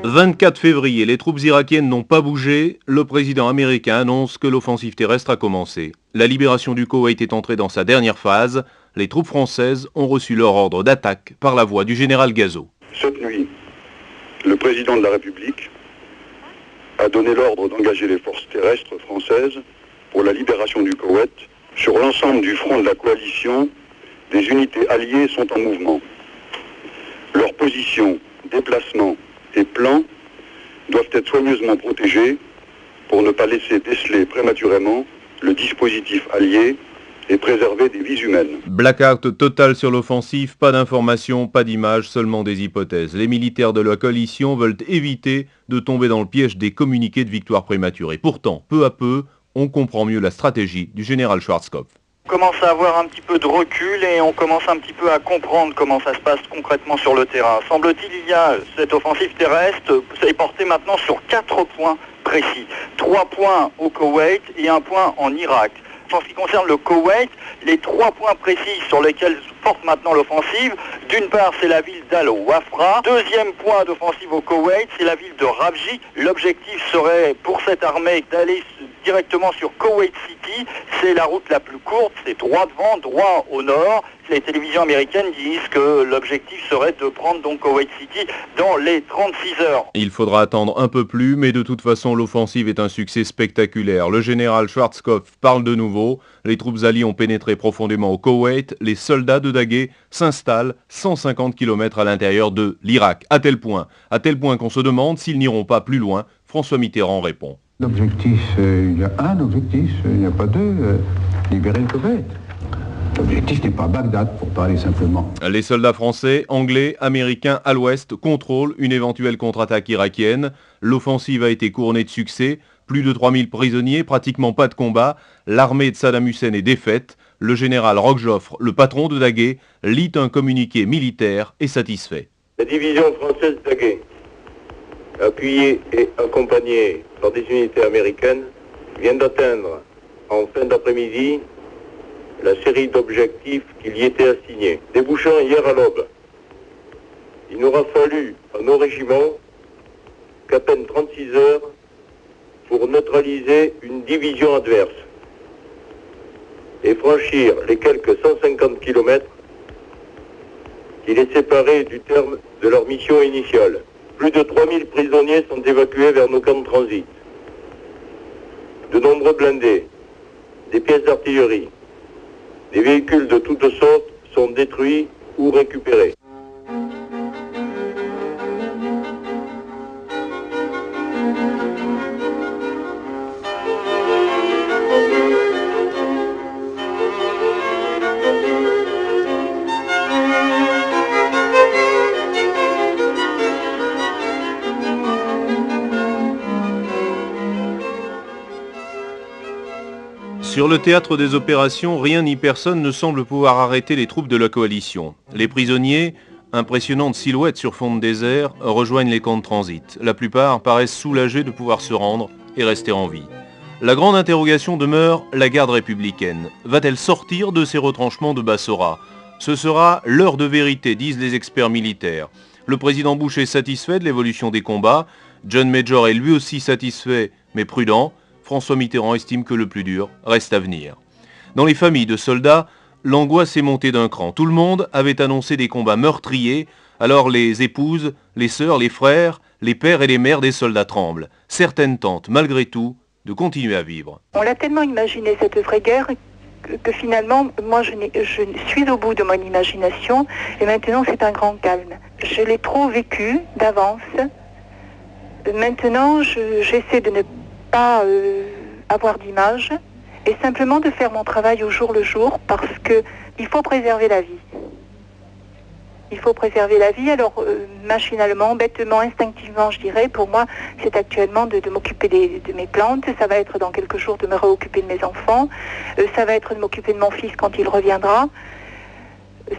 « 24 février, les troupes irakiennes n'ont pas bougé. Le président américain annonce que l'offensive terrestre a commencé. La libération du Koweït est entrée dans sa dernière phase. Les troupes françaises ont reçu leur ordre d'attaque par la voix du général Gazo. Cette nuit, le président de la République a donné l'ordre d'engager les forces terrestres françaises pour la libération du Koweït. Sur l'ensemble du front de la coalition, des unités alliées sont en mouvement. Leur position, déplacement et plans doivent être soigneusement protégés pour ne pas laisser déceler prématurément le dispositif allié et préserver des vies humaines. Blackout total sur l'offensive, pas d'informations, pas d'images, seulement des hypothèses. Les militaires de la coalition veulent éviter de tomber dans le piège des communiqués de victoire prématurée. Pourtant, peu à peu, on comprend mieux la stratégie du général Schwarzkopf. On commence à avoir un petit peu de recul et on commence un petit peu à comprendre comment ça se passe concrètement sur le terrain. Semble-t-il, il y a cette offensive terrestre, ça est porté maintenant sur 4 points précis. 3 points au Koweït et 1 point en Irak. En ce qui concerne le Koweït, les 3 points précis sur lesquels porte maintenant l'offensive, d'une part c'est la ville d'Al-Wafra, deuxième point d'offensive au Koweït, c'est la ville de Rabji. L'objectif serait pour cette armée d'aller directement sur Kuwait City, c'est la route la plus courte, c'est droit devant, droit au nord. Les télévisions américaines disent que l'objectif serait de prendre donc Kuwait City dans les 36 heures. Il faudra attendre un peu plus, mais de toute façon l'offensive est un succès spectaculaire. Le général Schwarzkopf parle de nouveau, les troupes alliées ont pénétré profondément au Koweït, les soldats de Daguet s'installent 150 km à l'intérieur de l'Irak. À tel point qu'on se demande s'ils n'iront pas plus loin. François Mitterrand répond. L'objectif, il y a un objectif, il n'y a pas deux, libérer le Koweït. L'objectif n'est pas Bagdad, pour parler simplement. Les soldats français, anglais, américains à l'ouest contrôlent une éventuelle contre-attaque irakienne. L'offensive a été couronnée de succès. Plus de 3000 prisonniers, pratiquement pas de combat. L'armée de Saddam Hussein est défaite. Le général Roquejoffre, le patron de Daguet, lit un communiqué militaire et satisfait. La division française Daguet, appuyée et accompagnée par des unités américaines, vient d'atteindre en fin d'après-midi la série d'objectifs qui y étaient assignés. Débouchant hier à l'aube, il n'aura fallu à nos régiments qu'à peine 36 heures pour neutraliser une division adverse et franchir les quelques 150 km qui les séparaient du terme de leur mission initiale. Plus de 3000 prisonniers sont évacués vers nos camps de transit. De nombreux blindés, des pièces d'artillerie, des véhicules de toutes sortes sont détruits ou récupérés. Sur le théâtre des opérations, rien ni personne ne semble pouvoir arrêter les troupes de la coalition. Les prisonniers, impressionnantes silhouettes sur fond de désert, rejoignent les camps de transit. La plupart paraissent soulagés de pouvoir se rendre et rester en vie. La grande interrogation demeure la garde républicaine. Va-t-elle sortir de ses retranchements de Bassora? Ce sera l'heure de vérité, disent les experts militaires. Le président Bush est satisfait de l'évolution des combats. John Major est lui aussi satisfait, mais prudent. François Mitterrand estime que le plus dur reste à venir. Dans les familles de soldats, l'angoisse est montée d'un cran. Tout le monde avait annoncé des combats meurtriers, alors les épouses, les sœurs, les frères, les pères et les mères des soldats tremblent. Certaines tentent, malgré tout, de continuer à vivre. On l'a tellement imaginé, cette vraie guerre, que finalement, moi je suis au bout de mon imagination, et maintenant c'est un grand calme. Je l'ai trop vécu d'avance. Maintenant, j'essaie de ne pas avoir d'image et simplement de faire mon travail au jour le jour parce que il faut préserver la vie. Il faut préserver la vie, alors machinalement, bêtement, instinctivement, je dirais, pour moi, c'est actuellement de m'occuper de mes plantes, ça va être dans quelques jours de me réoccuper de mes enfants, ça va être de m'occuper de mon fils quand il reviendra.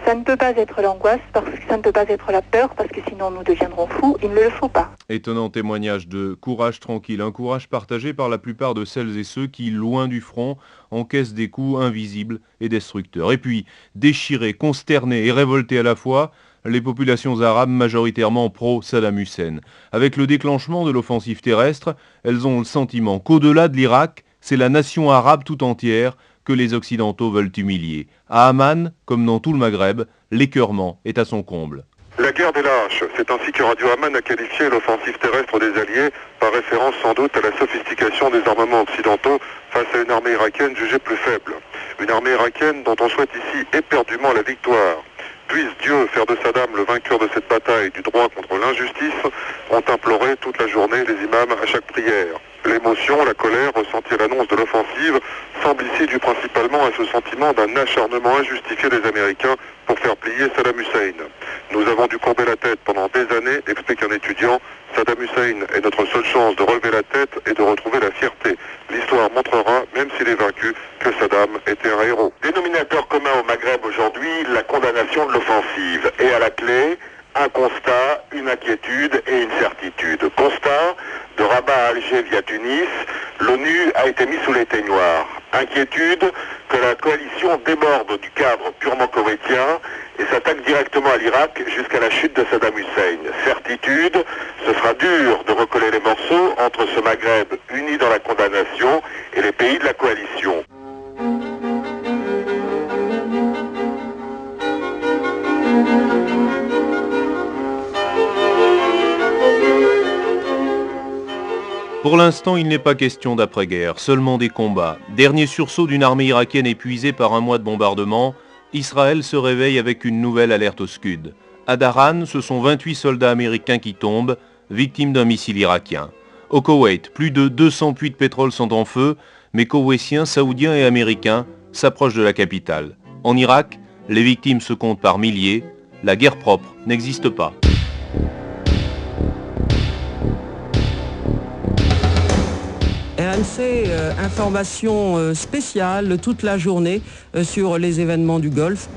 Ça ne peut pas être l'angoisse, parce que ça ne peut pas être la peur, parce que sinon nous deviendrons fous, il ne le faut pas. Étonnant témoignage de courage tranquille, un courage partagé par la plupart de celles et ceux qui, loin du front, encaissent des coups invisibles et destructeurs. Et puis, déchirés, consternés et révoltés à la fois, les populations arabes majoritairement pro-Saddam Hussein. Avec le déclenchement de l'offensive terrestre, elles ont le sentiment qu'au-delà de l'Irak, c'est la nation arabe tout entière que les Occidentaux veulent humilier. À Amman, comme dans tout le Maghreb, l'écœurement est à son comble. La guerre des lâches, c'est ainsi que Radio Amman a qualifié l'offensive terrestre des Alliés, par référence sans doute à la sophistication des armements occidentaux face à une armée irakienne jugée plus faible. Une armée irakienne dont on souhaite ici éperdument la victoire. Puisse Dieu faire de Saddam le vainqueur de cette bataille du droit contre l'injustice, ont imploré toute la journée les imams à chaque prière. L'émotion, la colère ressentie à l'annonce de l'offensive semble ici due principalement à ce sentiment d'un acharnement injustifié des Américains pour faire plier Saddam Hussein. Nous avons dû courber la tête pendant des années, explique un étudiant. Saddam Hussein est notre seule chance de relever la tête et de retrouver la fierté. L'histoire montrera, même s'il est vaincu, que Saddam était un héros. Dénominateur commun au Maghreb aujourd'hui, la condamnation de l'offensive. Et à la clé, un constat, une inquiétude et une certitude. Constat, de Rabat à Alger via Tunis, l'ONU a été mise sous l'éteignoir. Inquiétude, que la coalition déborde du cadre purement koweïtien et s'attaque directement à l'Irak jusqu'à la chute de Saddam Hussein. Certitude, ce sera dur de recoller les morceaux entre ce Maghreb uni dans la condamnation et les pays de la coalition. Pour l'instant, il n'est pas question d'après-guerre, seulement des combats. Dernier sursaut d'une armée irakienne épuisée par un mois de bombardement, Israël se réveille avec une nouvelle alerte au Scud. À Daran, ce sont 28 soldats américains qui tombent, victimes d'un missile irakien. Au Koweït, plus de 200 puits de pétrole sont en feu, mais Koweïtiens, Saoudiens et Américains s'approchent de la capitale. En Irak, les victimes se comptent par milliers. La guerre propre n'existe pas. RMC, information spéciale toute la journée sur les événements du Golfe.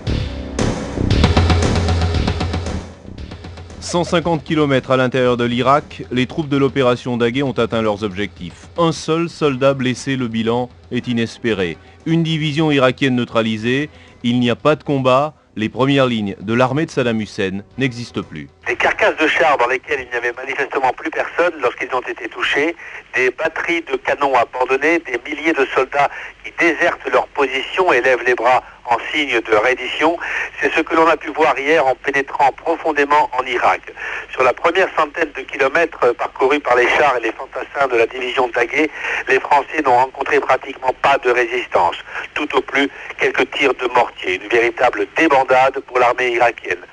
150 km à l'intérieur de l'Irak, les troupes de l'opération Daguet ont atteint leurs objectifs. Un seul soldat blessé, le bilan est inespéré. Une division irakienne neutralisée, il n'y a pas de combat, les premières lignes de l'armée de Saddam Hussein n'existent plus. Des carcasses de chars dans lesquelles il n'y avait manifestement plus personne lorsqu'ils ont été touchés, des batteries de canons abandonnées, des milliers de soldats qui désertent leur position et lèvent les bras en signe de reddition. C'est ce que l'on a pu voir hier en pénétrant profondément en Irak. Sur la première centaine de kilomètres parcourus par les chars et les fantassins de la division Daguet, les Français n'ont rencontré pratiquement pas de résistance. Tout au plus, quelques tirs de mortier, une véritable débandade pour l'armée irakienne.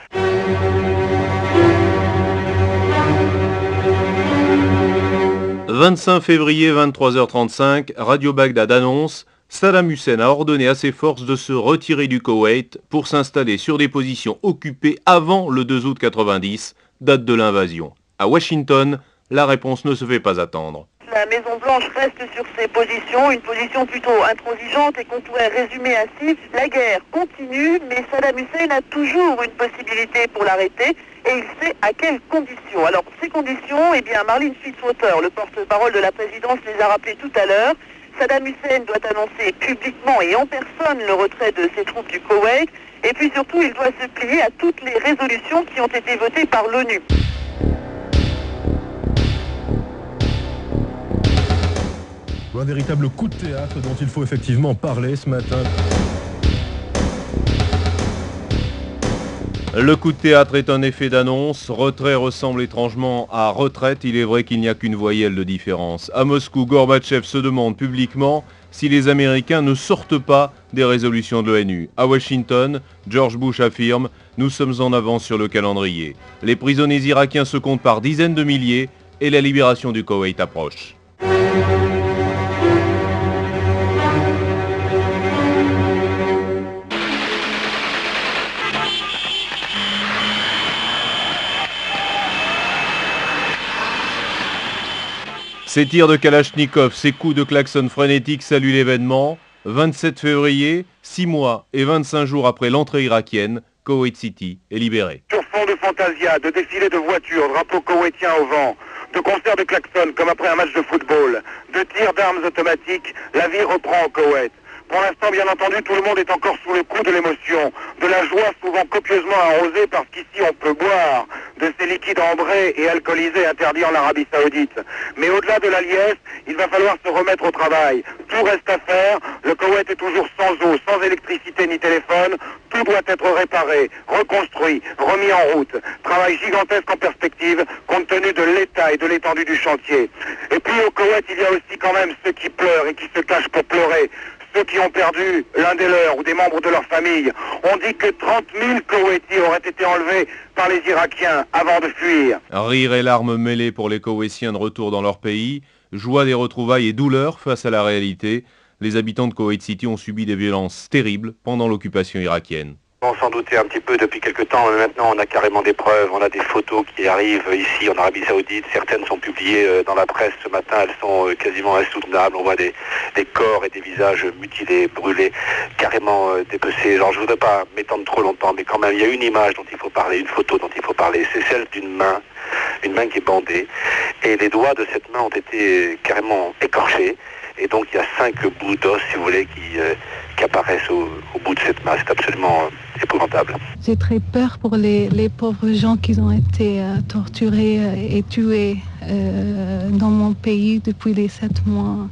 « 25 février, 23h35, Radio Bagdad annonce « Saddam Hussein a ordonné à ses forces de se retirer du Koweït pour s'installer sur des positions occupées avant le 2 août 90, date de l'invasion. » À Washington, la réponse ne se fait pas attendre. La Maison-Blanche reste sur ses positions, une position plutôt intransigeante et qu'on pourrait résumer ainsi. La guerre continue, mais Saddam Hussein a toujours une possibilité pour l'arrêter et il sait à quelles conditions. Alors, ces conditions, eh bien, Marlene Fitzwater, le porte-parole de la présidence, les a rappelées tout à l'heure. Saddam Hussein doit annoncer publiquement et en personne le retrait de ses troupes du Koweït et puis surtout, il doit se plier à toutes les résolutions qui ont été votées par l'ONU. Un véritable coup de théâtre dont il faut effectivement parler ce matin. Le coup de théâtre est un effet d'annonce. Retrait ressemble étrangement à retraite. Il est vrai qu'il n'y a qu'une voyelle de différence. À Moscou, Gorbatchev se demande publiquement si les Américains ne sortent pas des résolutions de l'ONU. À Washington, George Bush affirme « Nous sommes en avance sur le calendrier. Les prisonniers irakiens se comptent par dizaines de milliers et la libération du Koweït approche. » Ces tirs de Kalachnikov, ces coups de klaxon frénétiques saluent l'événement. 27 février, 6 mois et 25 jours après l'entrée irakienne, Koweït City est libérée. Sur fond de fantasia, de défilés de voitures, drapeaux koweïtiens au vent, de concerts de klaxon comme après un match de football, de tirs d'armes automatiques, la vie reprend au Koweït. Pour l'instant, bien entendu, tout le monde est encore sous le coup de l'émotion, de la joie souvent copieusement arrosée parce qu'ici on peut boire, de ces liquides ambrés et alcoolisés interdits en Arabie Saoudite. Mais au-delà de la liesse, il va falloir se remettre au travail. Tout reste à faire, le Koweït est toujours sans eau, sans électricité ni téléphone, tout doit être réparé, reconstruit, remis en route. Travail gigantesque en perspective, compte tenu de l'état et de l'étendue du chantier. Et puis au Koweït, il y a aussi quand même ceux qui pleurent et qui se cachent pour pleurer. ceux qui ont perdu l'un des leurs ou des membres de leur famille. On dit que 30 000 Koweïtis auraient été enlevés par les Irakiens avant de fuir. Rire et larmes mêlés pour les Koweïtiens de retour dans leur pays, joie des retrouvailles et douleur face à la réalité. Les habitants de Koweït City ont subi des violences terribles pendant l'occupation irakienne. On s'en doutait un petit peu depuis quelques temps, mais maintenant on a carrément des preuves, on a des photos qui arrivent ici en Arabie Saoudite, certaines sont publiées dans la presse ce matin, elles sont quasiment insoutenables, on voit des corps et des visages mutilés, brûlés, carrément dépecés. Genre je voudrais pas m'étendre trop longtemps, mais quand même il y a une image dont il faut parler, une photo dont il faut parler, c'est celle d'une main qui est bandée, et les doigts de cette main ont été carrément écorchés, et donc il y a 5 bouts d'os, si vous voulez, qui apparaissent au bout de cette main. C'est absolument épouvantable. J'ai très peur pour les pauvres gens qui ont été torturés et tués dans mon pays depuis les 7 mois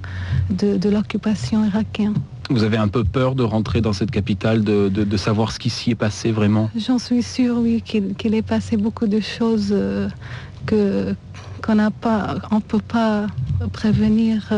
de l'occupation irakienne. Vous avez un peu peur de rentrer dans cette capitale, de savoir ce qui s'y est passé vraiment? J'en suis sûre, oui, qu'il est passé beaucoup de choses qu'on ne peut pas prévenir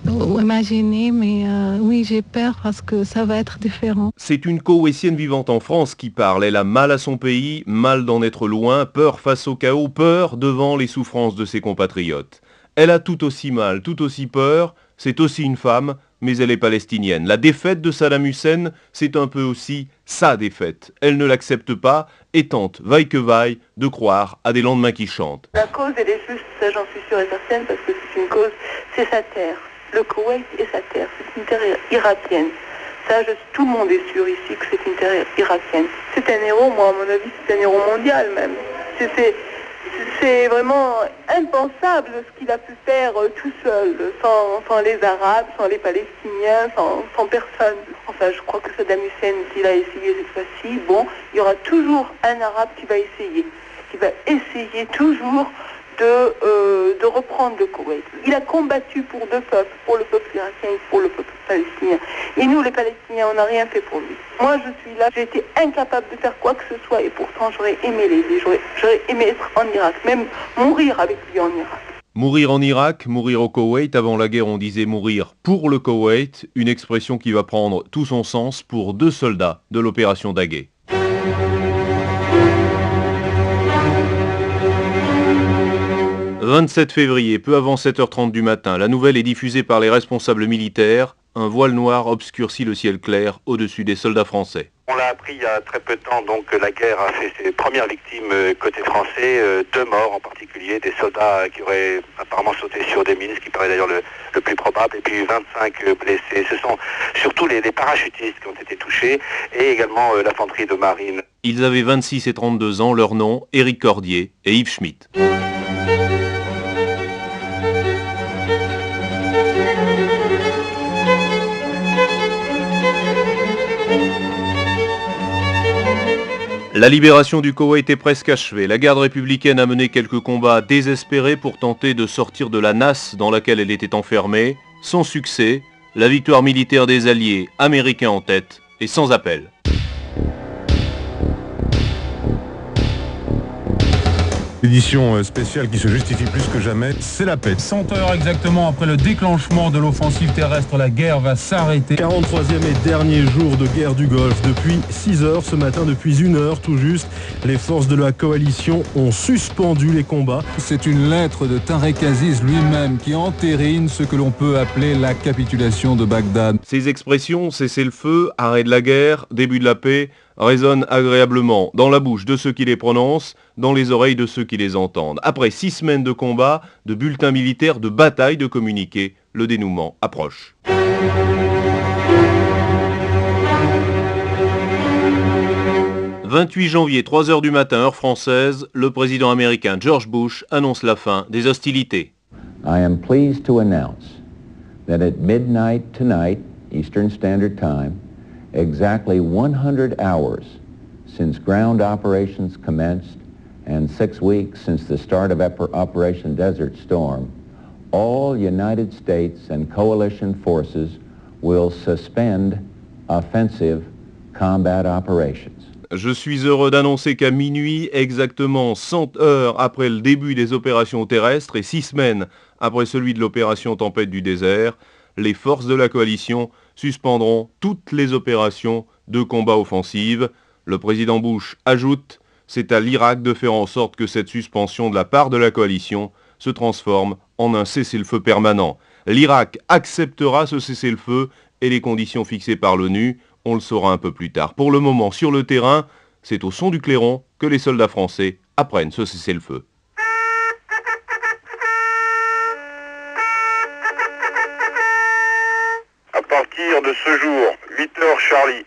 ou imaginer, mais oui, j'ai peur parce que ça va être différent. C'est une Koweïtienne vivant en France qui parle. Elle a mal à son pays, mal d'en être loin, peur face au chaos, peur devant les souffrances de ses compatriotes. Elle a tout aussi mal, tout aussi peur, c'est aussi une femme, mais elle est palestinienne. La défaite de Saddam Hussein, c'est un peu aussi sa défaite. Elle ne l'accepte pas et tente, vaille que vaille, de croire à des lendemains qui chantent. La cause, elle est juste, ça j'en suis sûre et certaine, parce que c'est une cause, c'est sa terre. Le Koweït est sa terre, c'est une terre irakienne. Ça, tout le monde est sûr ici que c'est une terre irakienne. C'est un héros, moi, à mon avis, c'est un héros mondial même. C'est vraiment impensable ce qu'il a pu faire tout seul, sans les Arabes, sans les Palestiniens, sans personne. Enfin, je crois que Saddam Hussein, s'il a essayé cette fois-ci, bon, il y aura toujours un Arabe qui va essayer toujours de reprendre le Koweït. Il a combattu pour 2 peuples, pour le peuple irakien et pour le peuple palestinien. Et nous, les Palestiniens, on n'a rien fait pour lui. Moi, je suis là, j'ai été incapable de faire quoi que ce soit et pourtant j'aurais aimé l'aider, j'aurais aimé être en Irak, même mourir avec lui en Irak. Mourir en Irak, mourir au Koweït, avant la guerre on disait mourir pour le Koweït, une expression qui va prendre tout son sens pour 2 soldats de l'opération Daguet. « 27 février, peu avant 7h30 du matin, la nouvelle est diffusée par les responsables militaires. Un voile noir obscurcit le ciel clair au-dessus des soldats français. » On l'a appris il y a très peu de temps, donc la guerre a fait ses premières victimes côté français, 2 morts en particulier, des soldats qui auraient apparemment sauté sur des mines, ce qui paraît d'ailleurs le plus probable, et puis 25 blessés. Ce sont surtout les parachutistes qui ont été touchés, et également l'infanterie de marine. Ils avaient 26 et 32 ans, leurs noms, Éric Cordier et Yves Schmitt. La libération du Koweït est presque achevée. La garde républicaine a mené quelques combats désespérés pour tenter de sortir de la nasse dans laquelle elle était enfermée. Sans succès, la victoire militaire des Alliés, américains en tête, est sans appel. Édition spéciale qui se justifie plus que jamais, c'est la paix. 100 heures exactement après le déclenchement de l'offensive terrestre, la guerre va s'arrêter. 43e et dernier jour de guerre du Golfe. Depuis 6 heures ce matin, depuis 1 heure tout juste, les forces de la coalition ont suspendu les combats. C'est une lettre de Tarek Aziz lui-même qui entérine ce que l'on peut appeler la capitulation de Bagdad. Ces expressions, cessez le feu, arrêt de la guerre, début de la paix, résonnent agréablement dans la bouche de ceux qui les prononcent, dans les oreilles de ceux qui les entendent. Après 6 semaines de combats, de bulletins militaires, de batailles, de communiqués, le dénouement approche. « 28 janvier, 3h du matin, heure française, le président américain George Bush annonce la fin des hostilités. I am pleased to announce that at midnight tonight, Eastern Standard Time, exactly 100 hours since ground operations commenced and 6 weeks since the start of Operation Desert Storm, all United States and coalition forces will suspend offensive combat operations. Je suis heureux d'annoncer qu'à minuit, exactement 100 heures après le début des opérations terrestres et 6 semaines après celui de l'opération Tempête du désert, les forces de la coalition suspendront toutes les opérations de combat offensive. Le président Bush ajoute, c'est à l'Irak de faire en sorte que cette suspension de la part de la coalition se transforme en un cessez-le-feu permanent. L'Irak acceptera ce cessez-le-feu et les conditions fixées par l'ONU, on le saura un peu plus tard. Pour le moment, sur le terrain, c'est au son du clairon que les soldats français apprennent ce cessez-le-feu. À partir de ce jour, 8h Charlie.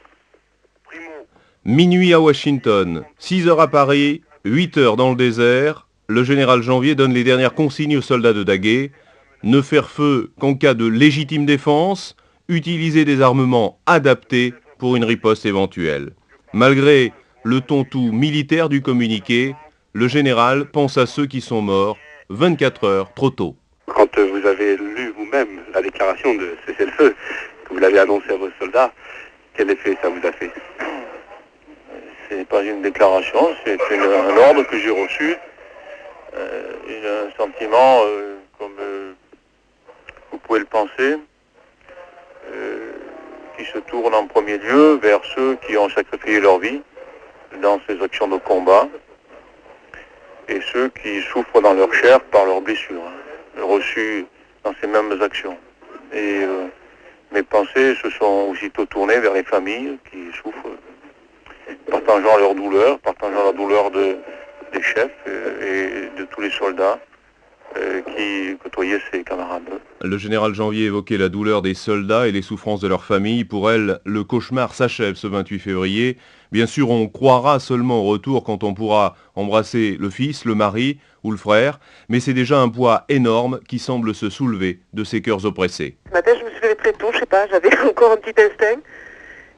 Minuit à Washington, 6h à Paris, 8h dans le désert, le général Janvier donne les dernières consignes aux soldats de Daguet. Ne faire feu qu'en cas de légitime défense, utiliser des armements adaptés pour une riposte éventuelle. Malgré le ton tout militaire du communiqué, le général pense à ceux qui sont morts 24 heures trop tôt. Quand vous avez lu vous-même la déclaration de cessez-le-feu, que vous l'avez annoncé à vos soldats, quel effet ça vous a fait? C'est pas une déclaration, c'est un ordre que j'ai reçu. Un sentiment, comme vous pouvez le penser, qui se tourne en premier lieu vers ceux qui ont sacrifié leur vie dans ces actions de combat et ceux qui souffrent dans leur chair par leurs blessures, reçues dans ces mêmes actions. Et mes pensées se sont aussitôt tournées vers les familles qui souffrent, partageant leur douleur des chefs et de tous les soldats qui côtoyaient ses camarades. Le général Janvier évoquait la douleur des soldats et les souffrances de leurs familles. Pour elle, le cauchemar s'achève ce 28 février. Bien sûr, on croira seulement au retour quand on pourra embrasser le fils, le mari ou le frère, mais c'est déjà un poids énorme qui semble se soulever de ces cœurs oppressés. Ce matin, je me suis levée très tôt, je sais pas, j'avais encore un petit instinct.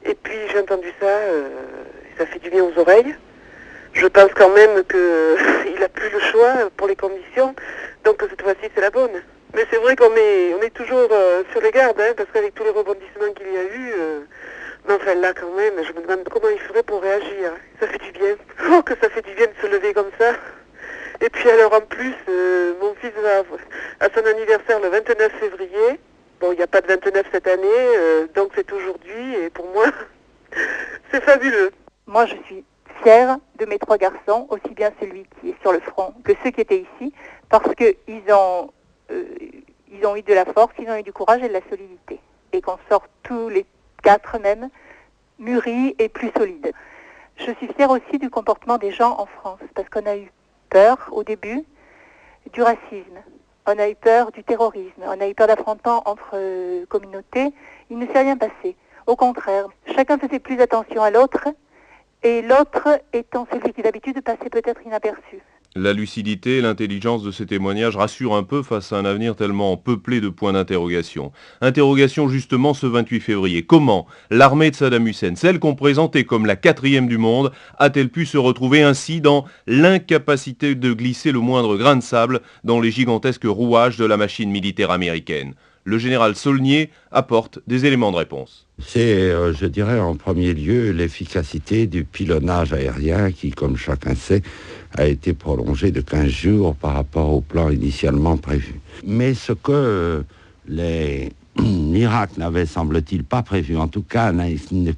Et puis j'ai entendu ça, ça fait du bien aux oreilles. Je pense quand même qu'il n'a plus le choix pour les conditions, donc cette fois-ci c'est la bonne. Mais c'est vrai qu'on est toujours sur les gardes, hein, parce qu'avec tous les rebondissements qu'il y a eu, mais enfin là quand même, je me demande comment il ferait pour réagir. Ça fait du bien. Oh, que ça fait du bien de se lever comme ça. Et puis alors en plus, mon fils va à son anniversaire le 29 février. Bon, il n'y a pas de 29 cette année, donc c'est aujourd'hui, et pour moi, c'est fabuleux. Moi, je suis fière de mes 3 garçons, aussi bien celui qui est sur le front que ceux qui étaient ici, parce qu'ils ont eu de la force, ils ont eu du courage et de la solidité. Et qu'on sort tous les 4 même, mûris et plus solides. Je suis fière aussi du comportement des gens en France, parce qu'on a eu peur au début du racisme, on a eu peur du terrorisme, on a eu peur d'affrontements entre communautés. Il ne s'est rien passé. Au contraire, chacun faisait plus attention à l'autre, et l'autre étant celui qui d'habitude passait peut-être inaperçu. La lucidité et l'intelligence de ces témoignages rassurent un peu face à un avenir tellement peuplé de points d'interrogation. Interrogation justement ce 28 février. Comment l'armée de Saddam Hussein, celle qu'on présentait comme la 4e du monde, a-t-elle pu se retrouver ainsi dans l'incapacité de glisser le moindre grain de sable dans les gigantesques rouages de la machine militaire américaine? Le général Saulnier apporte des éléments de réponse. C'est, je dirais, en premier lieu, l'efficacité du pilonnage aérien qui, comme chacun sait, a été prolongé de 15 jours par rapport au plan initialement prévu. Mais ce que l'Irak n'avait, semble-t-il, pas prévu, en tout cas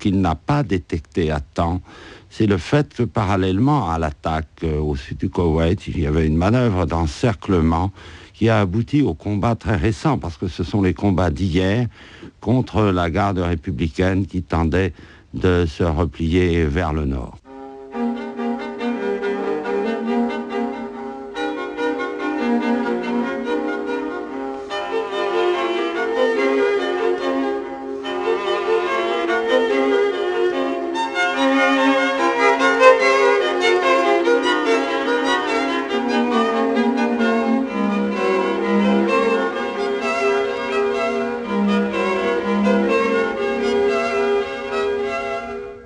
qu'il n'a pas détecté à temps, c'est le fait que parallèlement à l'attaque au sud du Koweït, il y avait une manœuvre d'encerclement qui a abouti au combat très récent, parce que ce sont les combats d'hier contre la garde républicaine qui tendait de se replier vers le nord.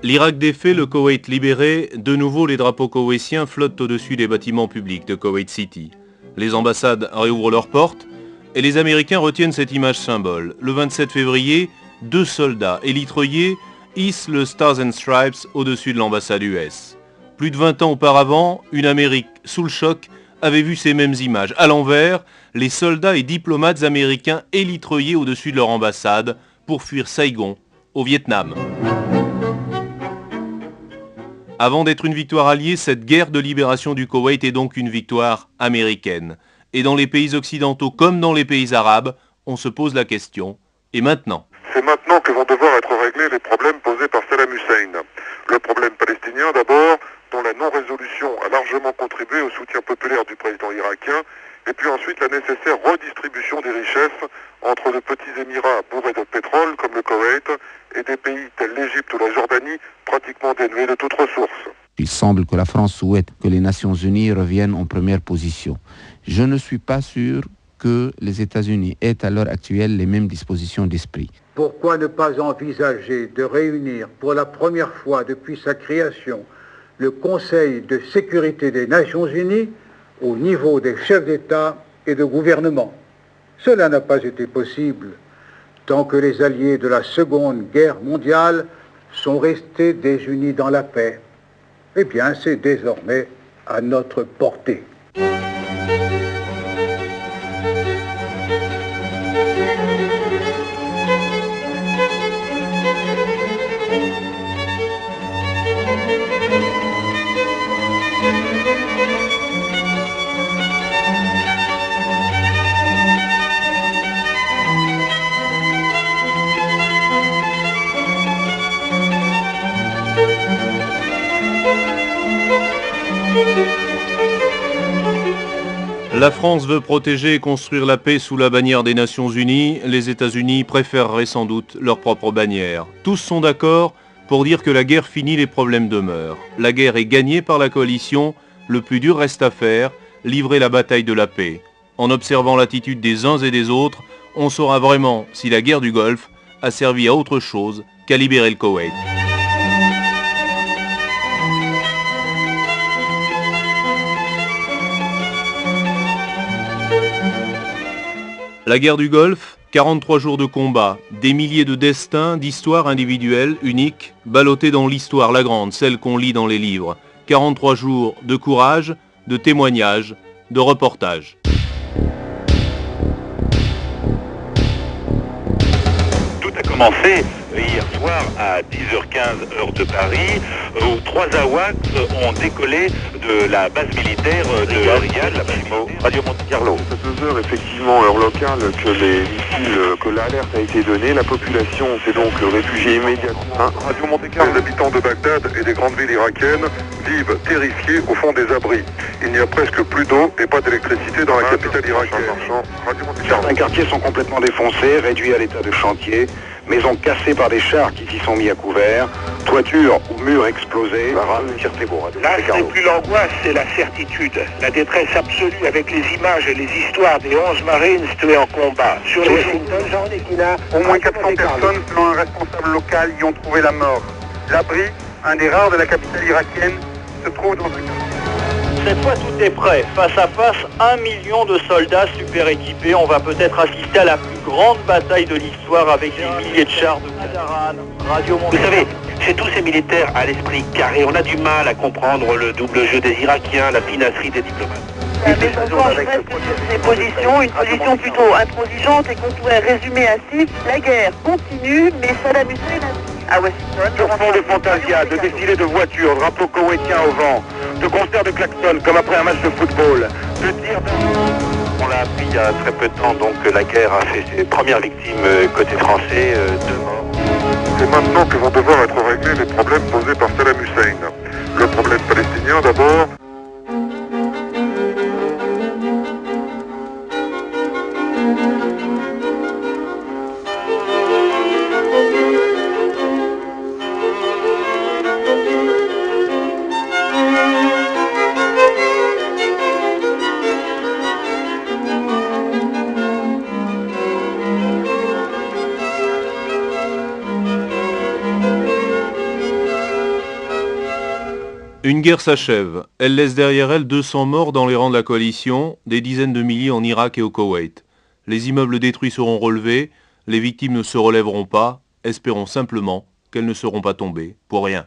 L'Irak défait, le Koweït libéré, de nouveau les drapeaux koweïtiens flottent au-dessus des bâtiments publics de Koweït City. Les ambassades réouvrent leurs portes et les Américains retiennent cette image symbole. Le 27 février, 2 soldats élitreillés hissent le Stars and Stripes au-dessus de l'ambassade US. Plus de 20 ans auparavant, une Amérique sous le choc avait vu ces mêmes images. À l'envers, les soldats et diplomates américains élitreillés au-dessus de leur ambassade, pour fuir Saigon, au Vietnam. Avant d'être une victoire alliée, cette guerre de libération du Koweït est donc une victoire américaine. Et dans les pays occidentaux comme dans les pays arabes, on se pose la question, et maintenant ? C'est maintenant que vont devoir être réglés les problèmes posés par Saddam Hussein. Le problème palestinien d'abord, dont la non-résolution a largement contribué au soutien populaire du président irakien, et puis ensuite la nécessaire redistribution des richesses entre de petits émirats bourrés de pétrole comme le Koweït et des pays tels l'Égypte ou la Jordanie pratiquement dénués de toute ressource. Il semble que la France souhaite que les Nations Unies reviennent en première position. Je ne suis pas sûr que les États-Unis aient à l'heure actuelle les mêmes dispositions d'esprit. Pourquoi ne pas envisager de réunir pour la première fois depuis sa création le Conseil de sécurité des Nations Unies au niveau des chefs d'État et de gouvernement? Cela n'a pas été possible tant que les alliés de la Seconde Guerre mondiale sont restés désunis dans la paix. Eh bien, c'est désormais à notre portée. La France veut protéger et construire la paix sous la bannière des Nations Unies. Les États-Unis préféreraient sans doute leur propre bannière. Tous sont d'accord pour dire que la guerre finit, les problèmes demeurent. La guerre est gagnée par la coalition. Le plus dur reste à faire, livrer la bataille de la paix. En observant l'attitude des uns et des autres, on saura vraiment si la guerre du Golfe a servi à autre chose qu'à libérer le Koweït. La guerre du Golfe, 43 jours de combat, des milliers de destins, d'histoires individuelles, uniques, ballottées dans l'histoire la grande, celle qu'on lit dans les livres. 43 jours de courage, de témoignages, de reportages. Tout a commencé hier soir à 10h15 heure de Paris, où 3 AWACS ont décollé de la base militaire de Riyad, la base militaire Radio Monte Carlo. C'est à 2h effectivement, heure locale, que les missiles, que l'alerte a été donnée. La population s'est donc réfugiée immédiatement. Radio Monte Carlo. Les habitants de Bagdad et des grandes villes irakiennes vivent terrifiés au fond des abris. Il n'y a presque plus d'eau et pas d'électricité dans la capitale irakienne. Certains quartiers sont complètement défoncés, réduits à l'état de chantier. Maisons cassées par des chars qui s'y sont mis à couvert, toitures ou murs explosés. Là, ce n'est plus l'angoisse, c'est la certitude. La détresse absolue avec les images et les histoires des 11 Marines tués en combat. Sur les au moins 400 personnes, selon un responsable local, y ont trouvé la mort. L'abri, un des rares de la capitale irakienne, se trouve dans un quartier. Cette fois, tout est prêt. Face à face, 1 million de soldats super équipés. On va peut-être assister à la plus grande bataille de l'histoire avec des milliers de chars de Kadaran, Radio Monte. Vous savez, chez tous ces militaires à l'esprit carré, on a du mal à comprendre le double jeu des Irakiens, la finasserie des diplomates. La maison reste sur ses positions, une position plutôt intransigeante et qu'on pourrait résumer ainsi. La guerre continue, mais Saddam Hussein à Washington. Sur fond de fantasia, de défilés de voitures, drapeaux koweïtiens au vent, de concerts de klaxons comme après un match de football, de tirs de... On l'a appris il y a très peu de temps, donc la guerre a fait ses premières victimes côté français, 2 morts. C'est maintenant que vont devoir être réglés les problèmes posés par Saddam Hussein. Le problème palestinien d'abord. Une guerre s'achève. Elle laisse derrière elle 200 morts dans les rangs de la coalition, des dizaines de milliers en Irak et au Koweït. Les immeubles détruits seront relevés, les victimes ne se relèveront pas, espérons simplement qu'elles ne seront pas tombées pour rien.